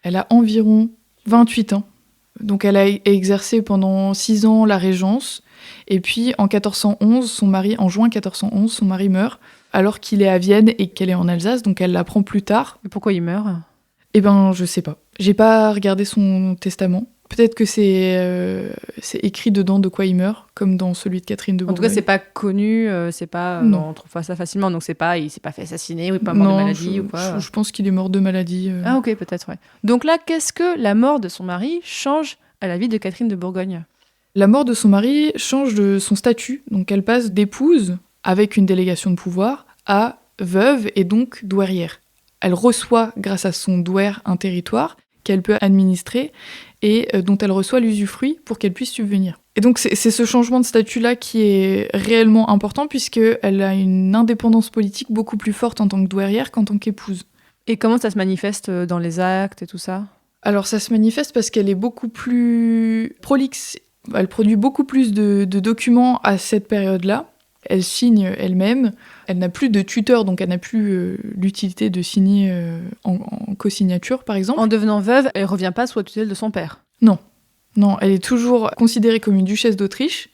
Elle a environ 28 ans. Donc elle a exercé pendant 6 ans la régence. Et puis en 1411, en juin 1411, son mari meurt alors qu'il est à Vienne et qu'elle est en Alsace. Donc elle l'apprend plus tard. Et pourquoi il meurt ? Eh ben, je sais pas. J'ai pas regardé son testament. Peut-être que c'est écrit dedans de quoi il meurt, comme dans celui de Catherine de Bourgogne. En tout cas, c'est pas connu, on trouve pas ça facilement, donc il s'est pas fait assassiner ou il est pas mort de maladie ou quoi. Je pense qu'il est mort de maladie. Ah ok, peut-être, ouais. Donc là, qu'est-ce que la mort de son mari change à la vie de Catherine de Bourgogne ? La mort de son mari change de son statut. Donc elle passe d'épouse, avec une délégation de pouvoir, à veuve et donc douairière. Elle reçoit, grâce à son douaire, un territoire qu'elle peut administrer et dont elle reçoit l'usufruit pour qu'elle puisse subvenir. Et donc c'est ce changement de statut-là qui est réellement important puisqu'elle a une indépendance politique beaucoup plus forte en tant que douairière qu'en tant qu'épouse. Et comment ça se manifeste dans les actes et tout ça ? Alors ça se manifeste parce qu'elle est beaucoup plus prolixe. Elle produit beaucoup plus de documents à cette période-là. Elle signe elle-même. Elle n'a plus de tuteur, donc elle n'a plus l'utilité de signer en co-signature, par exemple. En devenant veuve, elle ne revient pas sous la tutelle de son père. Non, elle est toujours considérée comme une duchesse d'Autriche,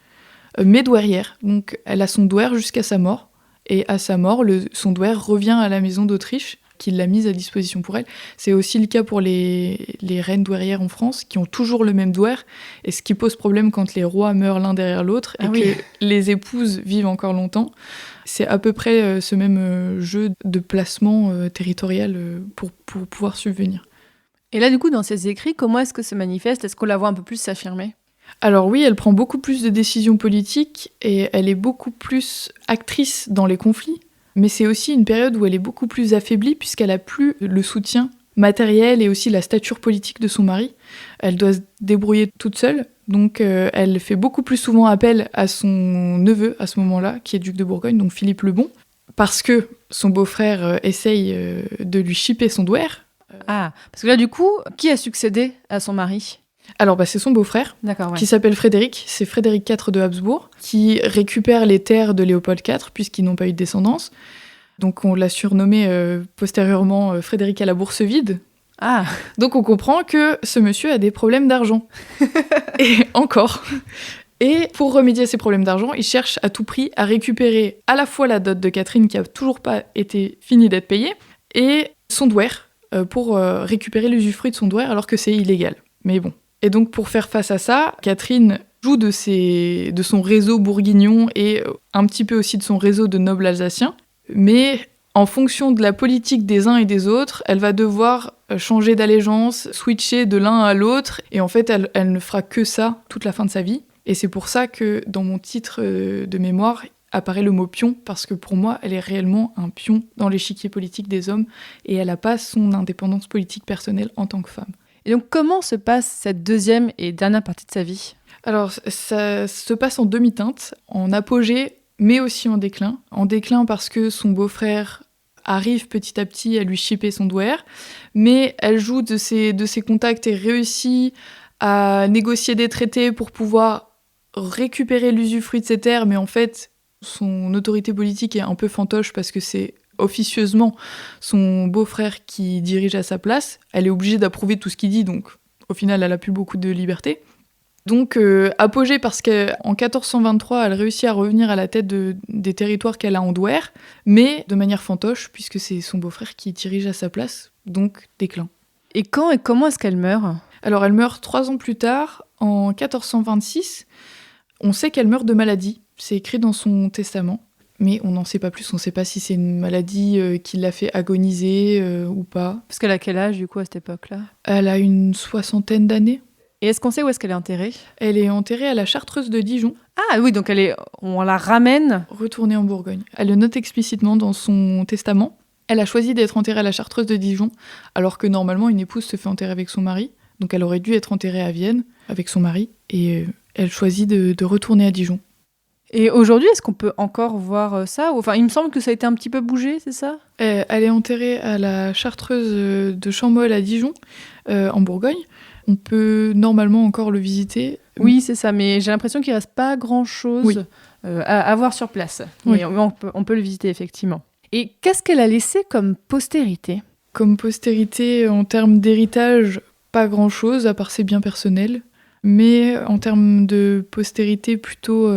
mais douairière. Donc elle a son douaire jusqu'à sa mort. Et à sa mort, son douaire revient à la maison d'Autriche, qui l'a mise à disposition pour elle. C'est aussi le cas pour les reines douairières en France, qui ont toujours le même douaire, et ce qui pose problème quand les rois meurent l'un derrière l'autre, et que les épouses vivent encore longtemps. C'est à peu près ce même jeu de placement territorial pour pouvoir subvenir. Et là, du coup, dans ses écrits, comment est-ce que se manifeste ? Est-ce qu'on la voit un peu plus s'affirmer ? Alors oui, elle prend beaucoup plus de décisions politiques, et elle est beaucoup plus actrice dans les conflits. Mais c'est aussi une période où elle est beaucoup plus affaiblie puisqu'elle n'a plus le soutien matériel et aussi la stature politique de son mari. Elle doit se débrouiller toute seule, donc elle fait beaucoup plus souvent appel à son neveu à ce moment-là, qui est duc de Bourgogne, donc Philippe le Bon, parce que son beau-frère essaye de lui chipper son douaire. Ah, parce que là du coup, qui a succédé à son mari ? Alors c'est son beau-frère, D'accord, ouais. qui s'appelle Frédéric, c'est Frédéric IV de Habsbourg, qui récupère les terres de Léopold IV, puisqu'ils n'ont pas eu de descendance. Donc on l'a surnommé postérieurement Frédéric à la bourse vide. Ah. Donc on comprend que ce monsieur a des problèmes d'argent. Et encore. Et pour remédier à ces problèmes d'argent, il cherche à tout prix à récupérer à la fois la dot de Catherine, qui a toujours pas été finie d'être payée, et son douaire, pour récupérer l'usufruit de son douaire, alors que c'est illégal. Mais bon. Et donc, pour faire face à ça, Catherine joue de son réseau bourguignon et un petit peu aussi de son réseau de nobles alsaciens. Mais en fonction de la politique des uns et des autres, elle va devoir changer d'allégeance, switcher de l'un à l'autre. Et en fait, elle ne fera que ça toute la fin de sa vie. Et c'est pour ça que dans mon titre de mémoire apparaît le mot pion, parce que pour moi, elle est réellement un pion dans l'échiquier politique des hommes. Et elle n'a pas son indépendance politique personnelle en tant que femme. Et donc, comment se passe cette deuxième et dernière partie de sa vie ? Alors, ça se passe en demi-teinte, en apogée, mais aussi en déclin. En déclin parce que son beau-frère arrive petit à petit à lui chipper son douaire, mais elle joue de ses contacts et réussit à négocier des traités pour pouvoir récupérer l'usufruit de ses terres, mais en fait, son autorité politique est un peu fantoche parce que c'est officieusement son beau-frère qui dirige à sa place. Elle est obligée d'approuver tout ce qu'il dit, donc au final, elle n'a plus beaucoup de liberté. Donc, apogée parce qu'en 1423, elle réussit à revenir à la tête des territoires qu'elle a en douaire, mais de manière fantoche, puisque c'est son beau-frère qui dirige à sa place, donc déclin. Et quand et comment est-ce qu'elle meurt ? Alors, elle meurt 3 ans plus tard, en 1426. On sait qu'elle meurt de maladie, c'est écrit dans son testament. Mais on n'en sait pas plus, on ne sait pas si c'est une maladie qui l'a fait agoniser ou pas. Parce qu'elle a quel âge, du coup, à cette époque-là ? Elle a une 60aine d'années. Et est-ce qu'on sait où est-ce qu'elle est enterrée ? Elle est enterrée à la Chartreuse de Dijon, Ah oui, donc on la ramène. retournée en Bourgogne. Elle le note explicitement dans son testament. Elle a choisi d'être enterrée à la Chartreuse de Dijon, alors que normalement une épouse se fait enterrer avec son mari. Donc elle aurait dû être enterrée à Vienne avec son mari, et elle choisit de retourner à Dijon. Et aujourd'hui, est-ce qu'on peut encore voir ça ? Enfin, il me semble que ça a été un petit peu bougé, c'est ça ? Elle est enterrée à la Chartreuse de Champmol à Dijon, en Bourgogne. On peut normalement encore le visiter. Oui, c'est ça, mais j'ai l'impression qu'il ne reste pas grand-chose Oui. à voir sur place. Oui. Mais on peut le visiter, effectivement. Et qu'est-ce qu'elle a laissé comme postérité ? Comme postérité, en termes d'héritage, pas grand-chose, à part ses biens personnels. Mais en termes de postérité plutôt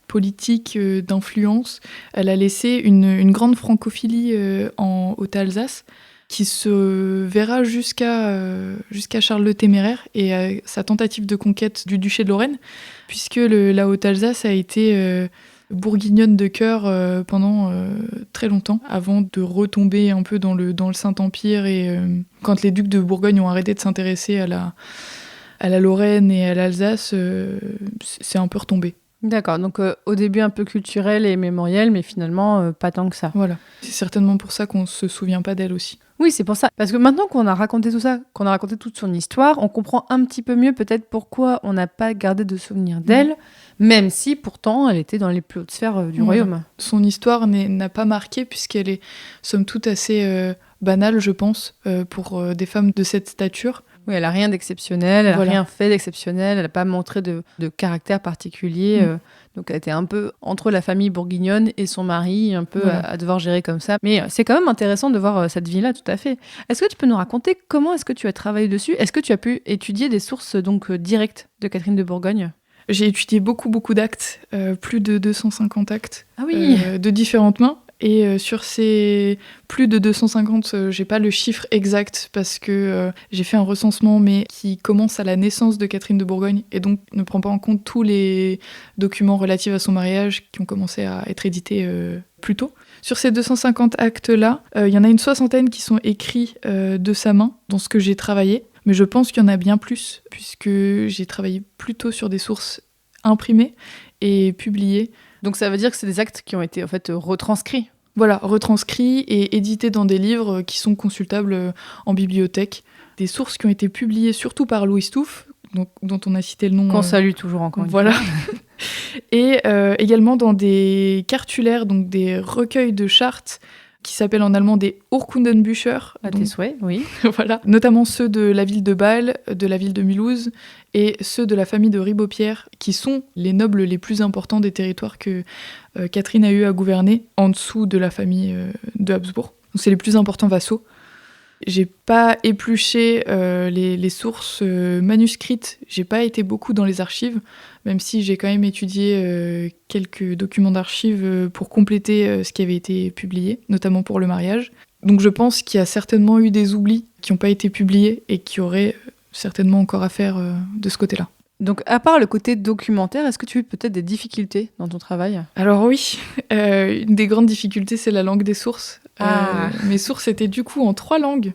politique, d'influence, elle a laissé une grande francophilie en Haute-Alsace, qui se verra jusqu'à Charles le Téméraire et sa tentative de conquête du duché de Lorraine, puisque la Haute-Alsace a été bourguignonne de cœur pendant très longtemps, avant de retomber un peu dans le Saint-Empire, et quand les ducs de Bourgogne ont arrêté de s'intéresser à la Lorraine et à l'Alsace, c'est un peu retombé. D'accord, donc au début un peu culturel et mémoriel, mais finalement pas tant que ça. Voilà, c'est certainement pour ça qu'on ne se souvient pas d'elle aussi. Oui, c'est pour ça. Parce que maintenant qu'on a raconté tout ça, qu'on a raconté toute son histoire, on comprend un petit peu mieux peut-être pourquoi on n'a pas gardé de souvenirs d'elle, même si pourtant elle était dans les plus hautes sphères du royaume. Son histoire n'a pas marqué, puisqu'elle est somme toute assez banale, je pense, pour des femmes de cette stature. Oui, elle n'a rien d'exceptionnel, elle n'a Voilà. rien fait d'exceptionnel, elle n'a pas montré de caractère particulier. Donc elle était un peu entre la famille bourguignonne et son mari, un peu Voilà. à devoir gérer comme ça. Mais c'est quand même intéressant de voir cette vie-là, tout à fait. Est-ce que tu peux nous raconter comment est-ce que tu as travaillé dessus ? Est-ce que tu as pu étudier des sources donc directes de Catherine de Bourgogne ? J'ai étudié beaucoup d'actes, plus de 250 actes, Ah oui. de différentes mains. Et sur ces plus de 250, j'ai pas le chiffre exact, parce que j'ai fait un recensement, mais qui commence à la naissance de Catherine de Bourgogne, et donc ne prend pas en compte tous les documents relatifs à son mariage qui ont commencé à être édités plus tôt. Sur ces 250 actes-là, il y en a une soixantaine qui sont écrits de sa main, dans ce que j'ai travaillé. Mais je pense qu'il y en a bien plus, puisque j'ai travaillé plutôt sur des sources imprimées et publiées. Donc ça veut dire que c'est des actes qui ont été en fait retranscrits. Voilà, retranscrits et édités dans des livres qui sont consultables en bibliothèque. Des sources qui ont été publiées surtout par Louis Stouff, dont on a cité le nom. Qu'on salue toujours encore une voilà. fois. Et également dans des cartulaires, donc des recueils de chartes, qui s'appellent en allemand des Urkundenbücher. À tes souhaits, oui. Voilà, notamment ceux de la ville de Bâle, de la ville de Mulhouse, et ceux de la famille de Ribeaupierre, qui sont les nobles les plus importants des territoires que Catherine a eu à gouverner, en dessous de la famille de Habsbourg. Donc c'est les plus importants vassaux. J'ai pas épluché les sources manuscrites, j'ai pas été beaucoup dans les archives, même si j'ai quand même étudié quelques documents d'archives pour compléter ce qui avait été publié, notamment pour le mariage. Donc je pense qu'il y a certainement eu des oublis qui n'ont pas été publiés et qui auraient certainement encore à faire de ce côté-là. Donc à part le côté documentaire, est-ce que tu as eu peut-être des difficultés dans ton travail ? Alors oui, une des grandes difficultés, c'est la langue des sources. Mes sources étaient du coup en 3 langues,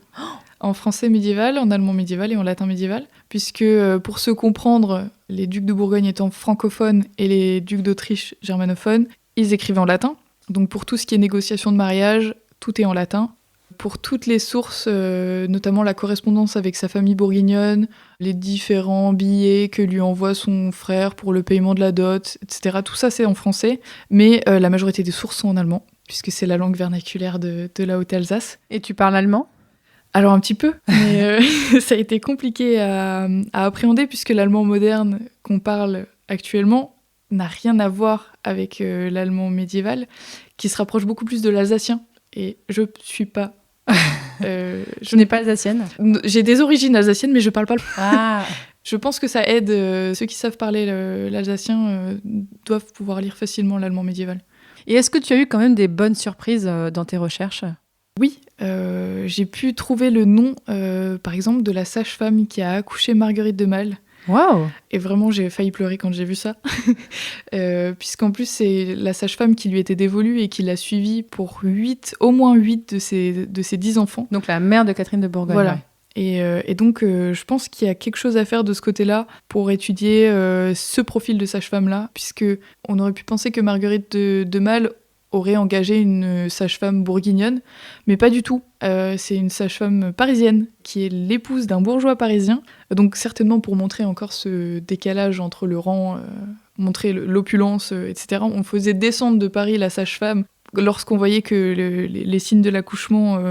en français médiéval, en allemand médiéval et en latin médiéval, puisque pour se comprendre, les ducs de Bourgogne étant francophones et les ducs d'Autriche germanophones, ils écrivaient en latin. Donc pour tout ce qui est négociation de mariage, tout est en latin. Pour toutes les sources, notamment la correspondance avec sa famille bourguignonne, les différents billets que lui envoie son frère pour le paiement de la dot, etc. Tout ça, c'est en français, mais la majorité des sources sont en allemand, puisque c'est la langue vernaculaire de la Haute-Alsace. Et tu parles allemand ? Alors un petit peu, mais ça a été compliqué à appréhender, puisque l'allemand moderne qu'on parle actuellement n'a rien à voir avec l'allemand médiéval, qui se rapproche beaucoup plus de l'alsacien. Et je suis pas... je n'ai pas alsacienne. J'ai des origines alsaciennes, mais je parle pas le... Ah. Je pense que ça aide. Ceux qui savent parler l'alsacien doivent pouvoir lire facilement l'allemand médiéval. Et est-ce que tu as eu quand même des bonnes surprises dans tes recherches ? Oui, j'ai pu trouver le nom, par exemple, de la sage-femme qui a accouché Marguerite de Malle. Waouh ! Et vraiment, j'ai failli pleurer quand j'ai vu ça. Puisqu'en plus, c'est la sage-femme qui lui était dévolue et qui l'a suivie pour au moins 8 de ses 10 enfants. Donc la mère de Catherine de Bourgogne. Voilà. Ouais. Et donc, je pense qu'il y a quelque chose à faire de ce côté-là pour étudier ce profil de sage-femme-là, puisque on aurait pu penser que Marguerite de Malle aurait engagé une sage-femme bourguignonne, mais pas du tout. C'est une sage-femme parisienne qui est l'épouse d'un bourgeois parisien, donc certainement pour montrer encore ce décalage entre le rang, montrer l'opulence, etc. On faisait descendre de Paris la sage-femme lorsqu'on voyait que les signes de l'accouchement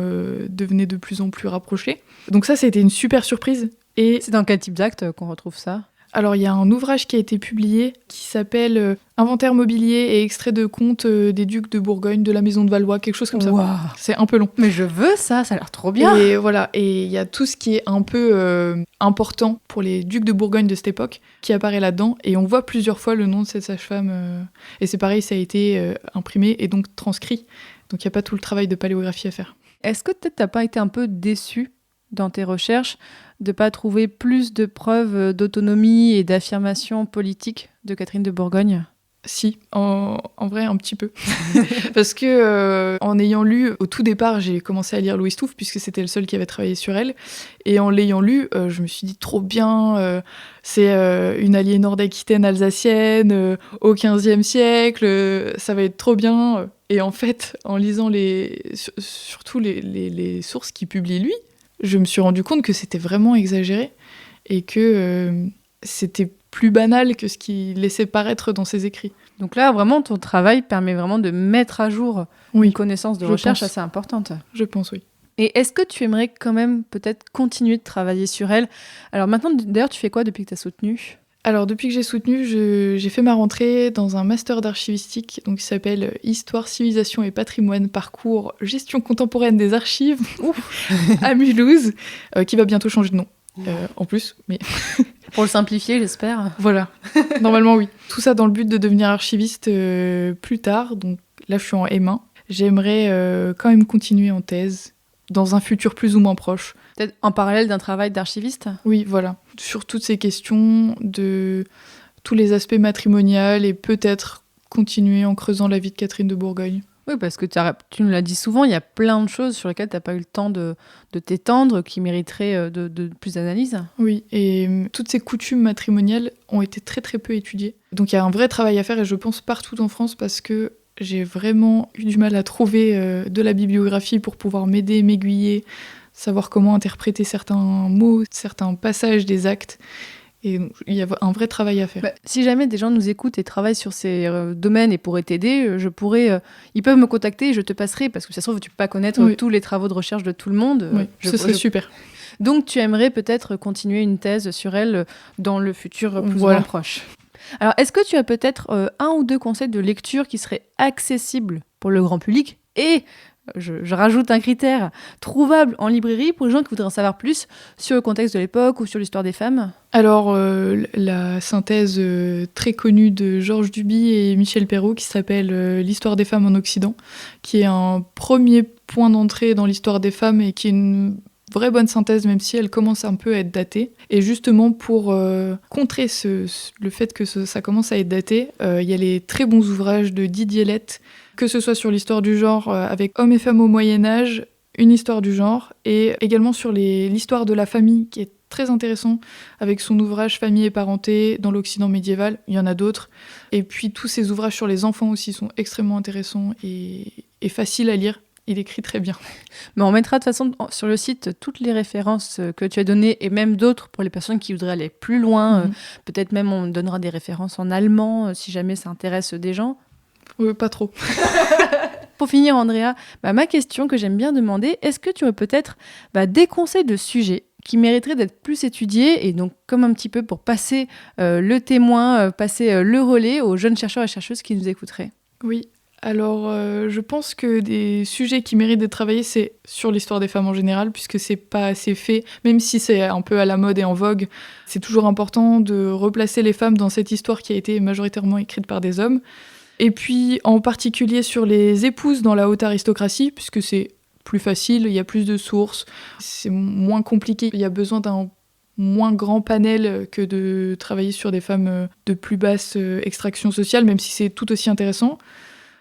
devenaient de plus en plus rapprochés. Donc ça a été une super surprise. Et C'est dans quel type d'acte qu'on retrouve ça ? alors, il y a un ouvrage qui a été publié qui s'appelle Inventaire mobilier et extrait de comptes des ducs de Bourgogne, de la maison de Valois, quelque chose comme ça. Waouh. C'est un peu long. Mais je veux ça a l'air trop bien. Et voilà, et il y a tout ce qui est un peu important pour les ducs de Bourgogne de cette époque qui apparaît là-dedans. Et on voit plusieurs fois le nom de cette sage-femme. Et c'est pareil, ça a été imprimé et donc transcrit. Donc il n'y a pas tout le travail de paléographie à faire. Est-ce que peut-être t'as pas été un peu déçu dans tes recherches de pas trouver plus de preuves d'autonomie et d'affirmation politique de Catherine de Bourgogne ? Si, en vrai, un petit peu. Parce que en ayant lu, au tout départ, j'ai commencé à lire Louis Stouff, puisque c'était le seul qui avait travaillé sur elle. Et en l'ayant lu, je me suis dit, trop bien, c'est une Aliénor d'Aquitaine alsacienne, au XVe siècle, ça va être trop bien. Et en fait, en lisant surtout les sources qu'il publie lui, je me suis rendu compte que c'était vraiment exagéré et que c'était plus banal que ce qu'il laissait paraître dans ses écrits. Donc là, vraiment, ton travail permet vraiment de mettre à jour une connaissance de recherche assez importante. Je pense, oui. Et est-ce que tu aimerais quand même peut-être continuer de travailler sur elle ? Alors maintenant, d'ailleurs, tu fais quoi depuis que tu as soutenu ? Alors, depuis que j'ai soutenu, j'ai fait ma rentrée dans un master d'archivistique donc, qui s'appelle Histoire, civilisation et patrimoine, parcours gestion contemporaine des archives à Mulhouse, qui va bientôt changer de nom. En plus, mais... Pour le simplifier, j'espère. Voilà, normalement oui. Tout ça dans le but de devenir archiviste plus tard, donc là je suis en M1. J'aimerais quand même continuer en thèse, dans un futur plus ou moins proche. Peut-être en parallèle d'un travail d'archiviste ? Oui, voilà. Sur toutes ces questions de tous les aspects matrimoniaux et peut-être continuer en creusant la vie de Catherine de Bourgogne. Oui, parce que tu nous l'as dit souvent, il y a plein de choses sur lesquelles tu n'as pas eu le temps de t'étendre, qui mériteraient de plus d'analyse. Oui, et toutes ces coutumes matrimoniales ont été très très peu étudiées. Donc il y a un vrai travail à faire, et je pense partout en France, parce que j'ai vraiment eu du mal à trouver de la bibliographie pour pouvoir m'aider, m'aiguiller, savoir comment interpréter certains mots, certains passages des actes. Et il y a un vrai travail à faire. Si jamais des gens nous écoutent et travaillent sur ces domaines et pourraient t'aider, ils peuvent me contacter et je te passerai, parce que ça se trouve, tu ne peux pas connaître tous les travaux de recherche de tout le monde. Oui, ce serait super. Donc tu aimerais peut-être continuer une thèse sur elle dans le futur plus ou moins proche. Alors, est-ce que tu as peut-être un ou deux conseils de lecture qui seraient accessibles pour le grand public et... Je rajoute un critère trouvable en librairie pour les gens qui voudraient en savoir plus sur le contexte de l'époque ou sur l'histoire des femmes. Alors, la synthèse très connue de Georges Duby et Michel Perrault qui s'appelle L'histoire des femmes en Occident, qui est un premier point d'entrée dans l'histoire des femmes et qui est une vraie bonne synthèse, même si elle commence un peu à être datée. Et justement, pour contrer le fait que ça commence à être daté, il y a les très bons ouvrages de Didier Lett, que ce soit sur l'histoire du genre avec Hommes et femmes au Moyen-Âge, une histoire du genre, et également sur l'histoire de la famille, qui est très intéressant, avec son ouvrage Famille et parenté dans l'Occident médiéval. Il y en a d'autres. Et puis tous ses ouvrages sur les enfants aussi sont extrêmement intéressants et faciles à lire. Il écrit très bien. Mais on mettra de toute façon sur le site toutes les références que tu as données et même d'autres pour les personnes qui voudraient aller plus loin. Peut-être même on donnera des références en allemand si jamais ça intéresse des gens. Oui, pas trop. Pour finir, Andrea, ma question que j'aime bien demander, est-ce que tu aurais peut-être des conseils de sujets qui mériteraient d'être plus étudiés et donc comme un petit peu pour passer le témoin, passer le relais aux jeunes chercheurs et chercheuses qui nous écouteraient ? Oui. Alors, je pense que des sujets qui méritent d'être travaillés, c'est sur l'histoire des femmes en général, puisque c'est pas assez fait, même si c'est un peu à la mode et en vogue. C'est toujours important de replacer les femmes dans cette histoire qui a été majoritairement écrite par des hommes. Et puis, en particulier sur les épouses dans la haute aristocratie, puisque c'est plus facile, il y a plus de sources, c'est moins compliqué, il y a besoin d'un moins grand panel que de travailler sur des femmes de plus basse extraction sociale, même si c'est tout aussi intéressant.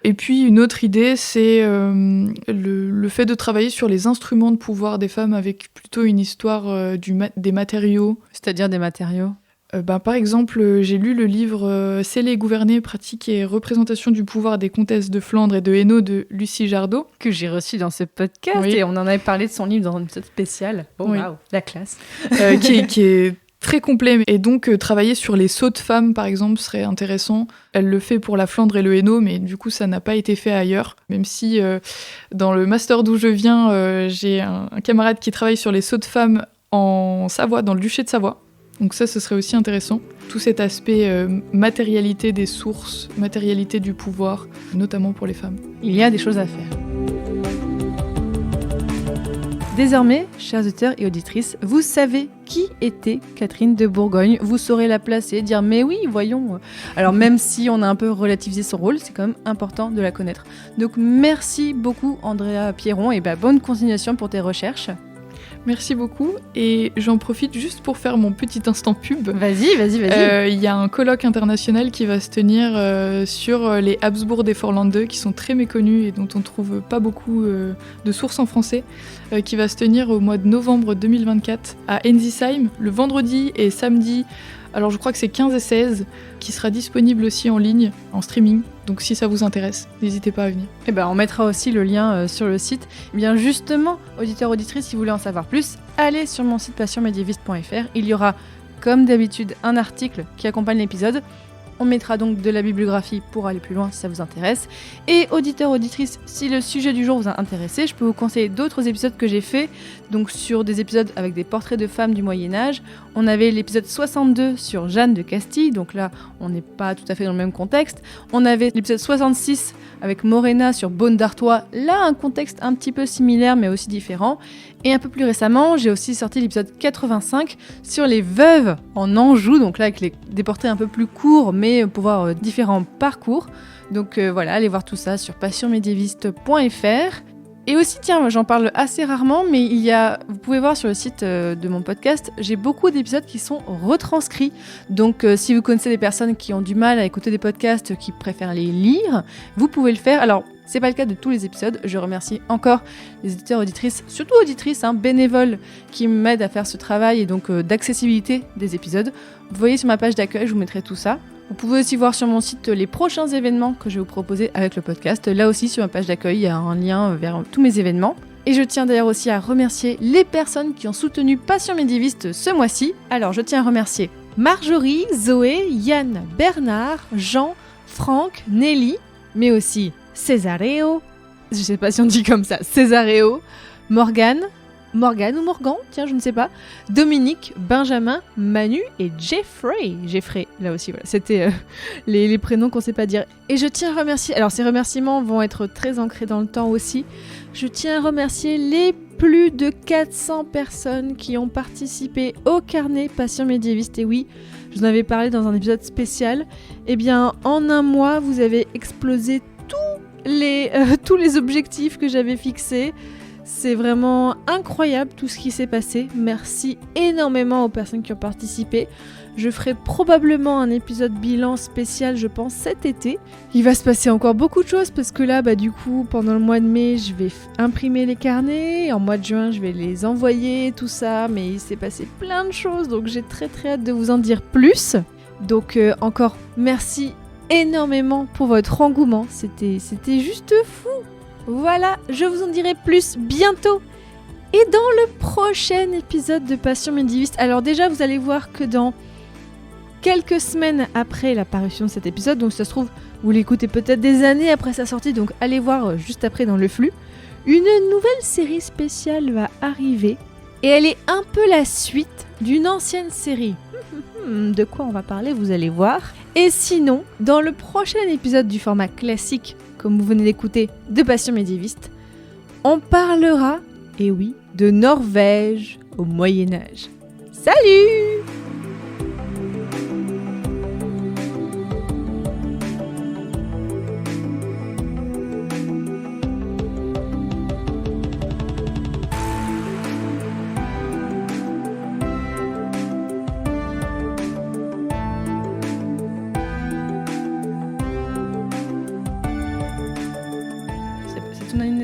Et puis une autre idée, c'est le fait de travailler sur les instruments de pouvoir des femmes avec plutôt une histoire des matériaux. C'est-à-dire des matériaux. Par exemple, j'ai lu le livre Sceller, gouverner, pratique et représentation du pouvoir des comtesses de Flandre et de Hainaut de Lucie Jardot. Que j'ai reçu dans ce podcast, Oui. et on en avait parlé de son livre dans un épisode spécial. Oh, Oui. waouh, la classe. qui est très complet. Et donc, travailler sur les sauts de femmes, par exemple, serait intéressant. Elle le fait pour la Flandre et le Hainaut, mais du coup, ça n'a pas été fait ailleurs. Même si, dans le master d'où je viens, j'ai un camarade qui travaille sur les sauts de femmes en Savoie, dans le duché de Savoie. Donc ça, ce serait aussi intéressant. Tout cet aspect matérialité des sources, matérialité du pouvoir, notamment pour les femmes. Il y a des choses à faire. Désormais, chers auditeurs et auditrices, vous savez qui était Catherine de Bourgogne. Vous saurez la placer, dire mais oui, voyons. Alors même si on a un peu relativisé son rôle, c'est quand même important de la connaître. Donc merci beaucoup Andrea Pierron et bonne continuation pour tes recherches. Merci beaucoup. Et j'en profite juste pour faire mon petit instant pub. Vas-y. Il y a un colloque international qui va se tenir sur les Habsbourg des Forlande qui sont très méconnus et dont on trouve pas beaucoup de sources en français, qui va se tenir au mois de novembre 2024 à Ensisheim, le vendredi et samedi. Alors je crois que c'est 15 et 16, qui sera disponible aussi en ligne, en streaming. Donc si ça vous intéresse, n'hésitez pas à venir. On mettra aussi le lien sur le site. Bien justement, auditeurs, auditrices, si vous voulez en savoir plus, allez sur mon site passionmédiéviste.fr. Il y aura, comme d'habitude, un article qui accompagne l'épisode. On mettra donc de la bibliographie pour aller plus loin si ça vous intéresse. Et auditeurs, auditrices, si le sujet du jour vous a intéressé, je peux vous conseiller d'autres épisodes que j'ai faits, donc sur des épisodes avec des portraits de femmes du Moyen-Âge. On avait l'épisode 62 sur Jeanne de Castille, donc là, on n'est pas tout à fait dans le même contexte. On avait l'épisode 66 avec Morena sur Beaune d'Artois, là, un contexte un petit peu similaire, mais aussi différent. Et un peu plus récemment, j'ai aussi sorti l'épisode 85 sur les veuves en Anjou, donc là avec des portraits un peu plus courts, mais pour voir différents parcours. Donc voilà, allez voir tout ça sur passionmédiéviste.fr. Et aussi, tiens, j'en parle assez rarement, mais vous pouvez voir sur le site de mon podcast, j'ai beaucoup d'épisodes qui sont retranscrits. Donc si vous connaissez des personnes qui ont du mal à écouter des podcasts, qui préfèrent les lire, vous pouvez le faire. Alors, c'est pas le cas de tous les épisodes. Je remercie encore les auditeurs, auditrices, surtout auditrices, bénévoles, qui m'aident à faire ce travail et donc d'accessibilité des épisodes. Vous voyez sur ma page d'accueil, je vous mettrai tout ça. Vous pouvez aussi voir sur mon site les prochains événements que je vais vous proposer avec le podcast. Là aussi, sur ma page d'accueil, il y a un lien vers tous mes événements. Et je tiens d'ailleurs aussi à remercier les personnes qui ont soutenu Passion Médiéviste ce mois-ci. Alors, je tiens à remercier Marjorie, Zoé, Yann, Bernard, Jean, Franck, Nelly, mais aussi Césareo, je sais pas si on dit comme ça, Césareo, Morgane ou Morgan, tiens, je ne sais pas, Dominique, Benjamin, Manu et Jeffrey, là aussi, voilà, c'était les prénoms qu'on sait pas dire. Et je tiens à remercier, alors ces remerciements vont être très ancrés dans le temps aussi, je tiens à remercier les plus de 400 personnes qui ont participé au carnet Passion Médiéviste, et oui, je vous en avais parlé dans un épisode spécial. Eh bien, en un mois, vous avez explosé tous les objectifs que j'avais fixés. C'est vraiment incroyable tout ce qui s'est passé. Merci énormément aux personnes qui ont participé. Je ferai probablement un épisode bilan spécial, je pense, cet été. Il va se passer encore beaucoup de choses parce que là, du coup, pendant le mois de mai, je vais imprimer les carnets. En mois de juin, je vais les envoyer, tout ça. Mais il s'est passé plein de choses, donc j'ai très très hâte de vous en dire plus. Donc encore merci énormément pour votre engouement. C'était juste fou. Voilà, je vous en dirai plus bientôt. Et dans le prochain épisode de Passion Médiéviste, alors déjà vous allez voir que dans quelques semaines après la parution de cet épisode, donc ça se trouve, vous l'écoutez peut-être des années après sa sortie, donc allez voir juste après dans le flux, une nouvelle série spéciale va arriver, et elle est un peu la suite d'une ancienne série. De quoi on va parler, vous allez voir. Et sinon, dans le prochain épisode du format classique, comme vous venez d'écouter, de Passion Médiéviste, on parlera, et oui, de Norvège au Moyen-Âge. Salut!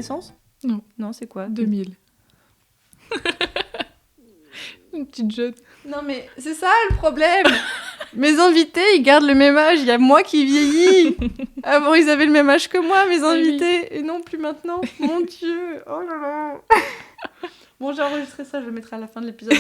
naissance? Non. Non, c'est quoi? 2000. Une petite jeune. Non mais c'est ça le problème. Mes invités, ils gardent le même âge. Il y a moi qui vieillis. Avant, ils avaient le même âge que moi, mes invités. Et non plus maintenant. Mon Dieu. Oh là là. Bon, j'ai enregistré ça, je le mettrai à la fin de l'épisode.